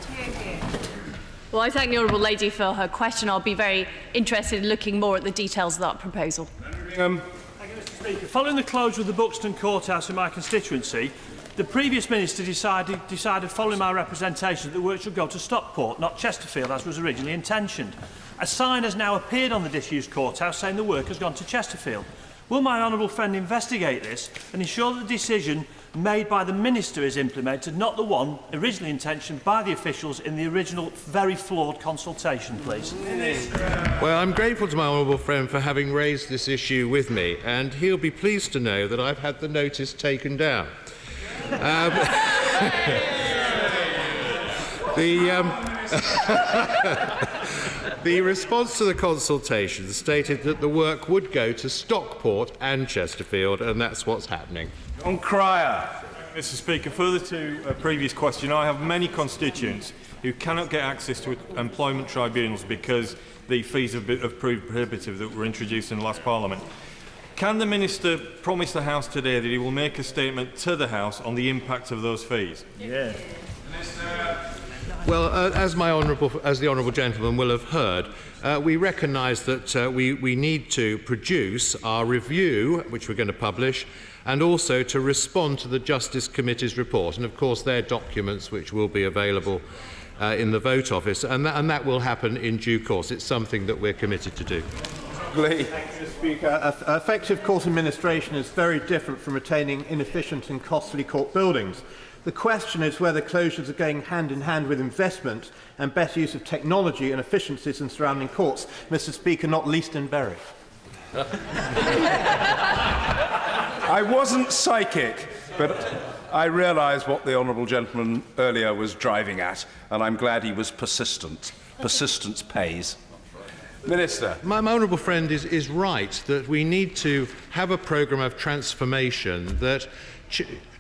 [SPEAKER 4] Well, I thank the Honourable Lady for her question. I'll be very interested in looking more at the details of that proposal.
[SPEAKER 6] Speaker, following the closure of the Buxton Courthouse in my constituency, the previous minister decided, following my representation, that the work should go to Stockport, not Chesterfield, as was originally intentioned. A sign has now appeared on the disused courthouse saying the work has gone to Chesterfield. Will my honourable friend investigate this and ensure that the decision made by the minister is implemented, not the one originally intentioned by the officials in the original very flawed consultation, please?
[SPEAKER 10] Well, I'm grateful to my honourable friend for having raised this issue with me, and he'll be pleased to know that I've had the notice taken down. The response to the consultation stated that the work would go to Stockport and Chesterfield, and that's what's happening.
[SPEAKER 2] On Cryer.
[SPEAKER 11] Mr. Speaker, further to a previous question, I have many constituents who cannot get access to employment tribunals because the fees have proved prohibitive that were introduced in the last Parliament. Can the Minister promise the House today that he will make a statement to the House on the impact of those fees?
[SPEAKER 6] Yeah.
[SPEAKER 10] Well, as the honourable gentleman will have heard, we recognise that we need to produce our review, which we're going to publish, and also to respond to the Justice Committee's report. And of course, they're documents which will be available in the Vote Office, and that will happen in due course. It's something that we're committed to do.
[SPEAKER 8] Thank you, Mr. Speaker. Effective court administration is very different from retaining inefficient and costly court buildings. The question is whether closures are going hand in hand with investment and better use of technology and efficiencies in surrounding courts. Mr. Speaker, not least in Bury.
[SPEAKER 2] I wasn't psychic, but I realise what the honourable gentleman earlier was driving at, and I'm glad he was persistent. Persistence pays. Minister.
[SPEAKER 10] My honourable friend is right that we need to have a programme of transformation that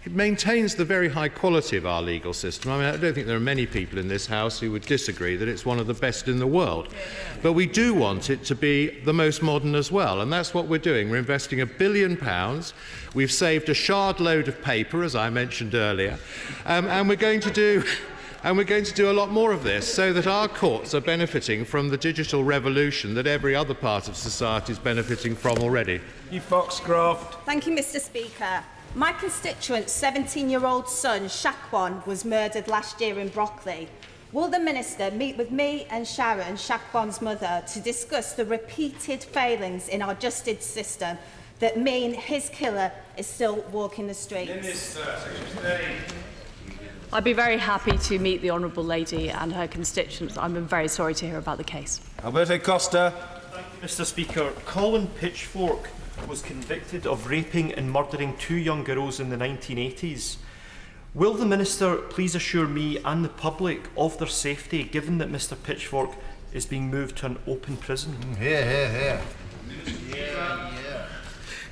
[SPEAKER 10] maintains the very high quality of our legal system. I mean, I don't think there are many people in this House who would disagree that it's one of the best in the world. But we do want it to be the most modern as well, and that's what we're doing. We're investing £1 billion. We've saved a shard load of paper, as I mentioned earlier, and we're going to do a lot more of this so that our courts are benefiting from the digital revolution that every other part of society is benefiting from already.
[SPEAKER 2] Foxcroft.
[SPEAKER 12] Thank you, Mr. Speaker. My constituent's 17-year-old son, Shaqwan, was murdered last year in Brockley. Will the Minister meet with me and Sharon, Shaqwan's mother, to discuss the repeated failings in our justice system that mean his killer is still walking the streets?
[SPEAKER 4] I'd be very happy to meet the Honourable Lady and her constituents. I'm very sorry to hear about the case.
[SPEAKER 2] Alberto Costa.
[SPEAKER 13] Thank you, Mr. Speaker. Colin Pitchfork was convicted of raping and murdering 2 young girls in the 1980s. Will the Minister please assure me and the public of their safety, given that Mr. Pitchfork is being moved to an open prison?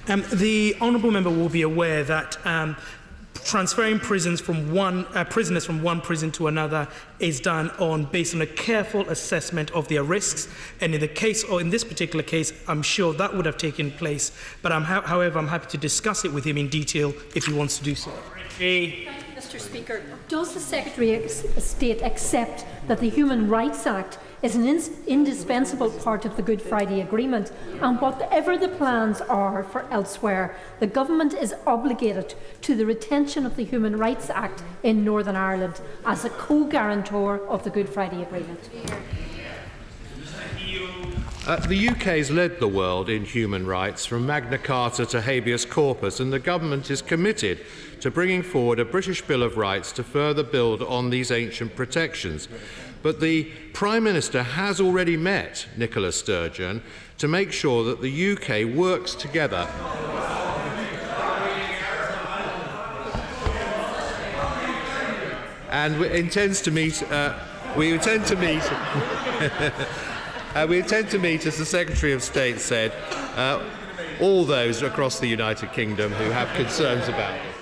[SPEAKER 7] The honourable member will be aware that transferring prisoners from one prison to another is done based on a careful assessment of their risks. And in this particular case, I'm sure that would have taken place. But however, I'm happy to discuss it with him in detail if he wants to do so.
[SPEAKER 12] Mr.
[SPEAKER 14] Mr. Speaker. Does the Secretary of State accept that the Human Rights Act is an indispensable part of the Good Friday Agreement, and whatever the plans are for elsewhere, the Government is obligated to the retention of the Human Rights Act in Northern Ireland as a co-guarantor of the Good Friday Agreement?
[SPEAKER 10] The UK has led the world in human rights from Magna Carta to habeas corpus, and the government is committed to bringing forward a British Bill of Rights to further build on these ancient protections. But the Prime Minister has already met Nicola Sturgeon to make sure that the UK works together and intends to meet. We intend to meet. We intend to meet, as the Secretary of State said, all those across the United Kingdom who have concerns about it.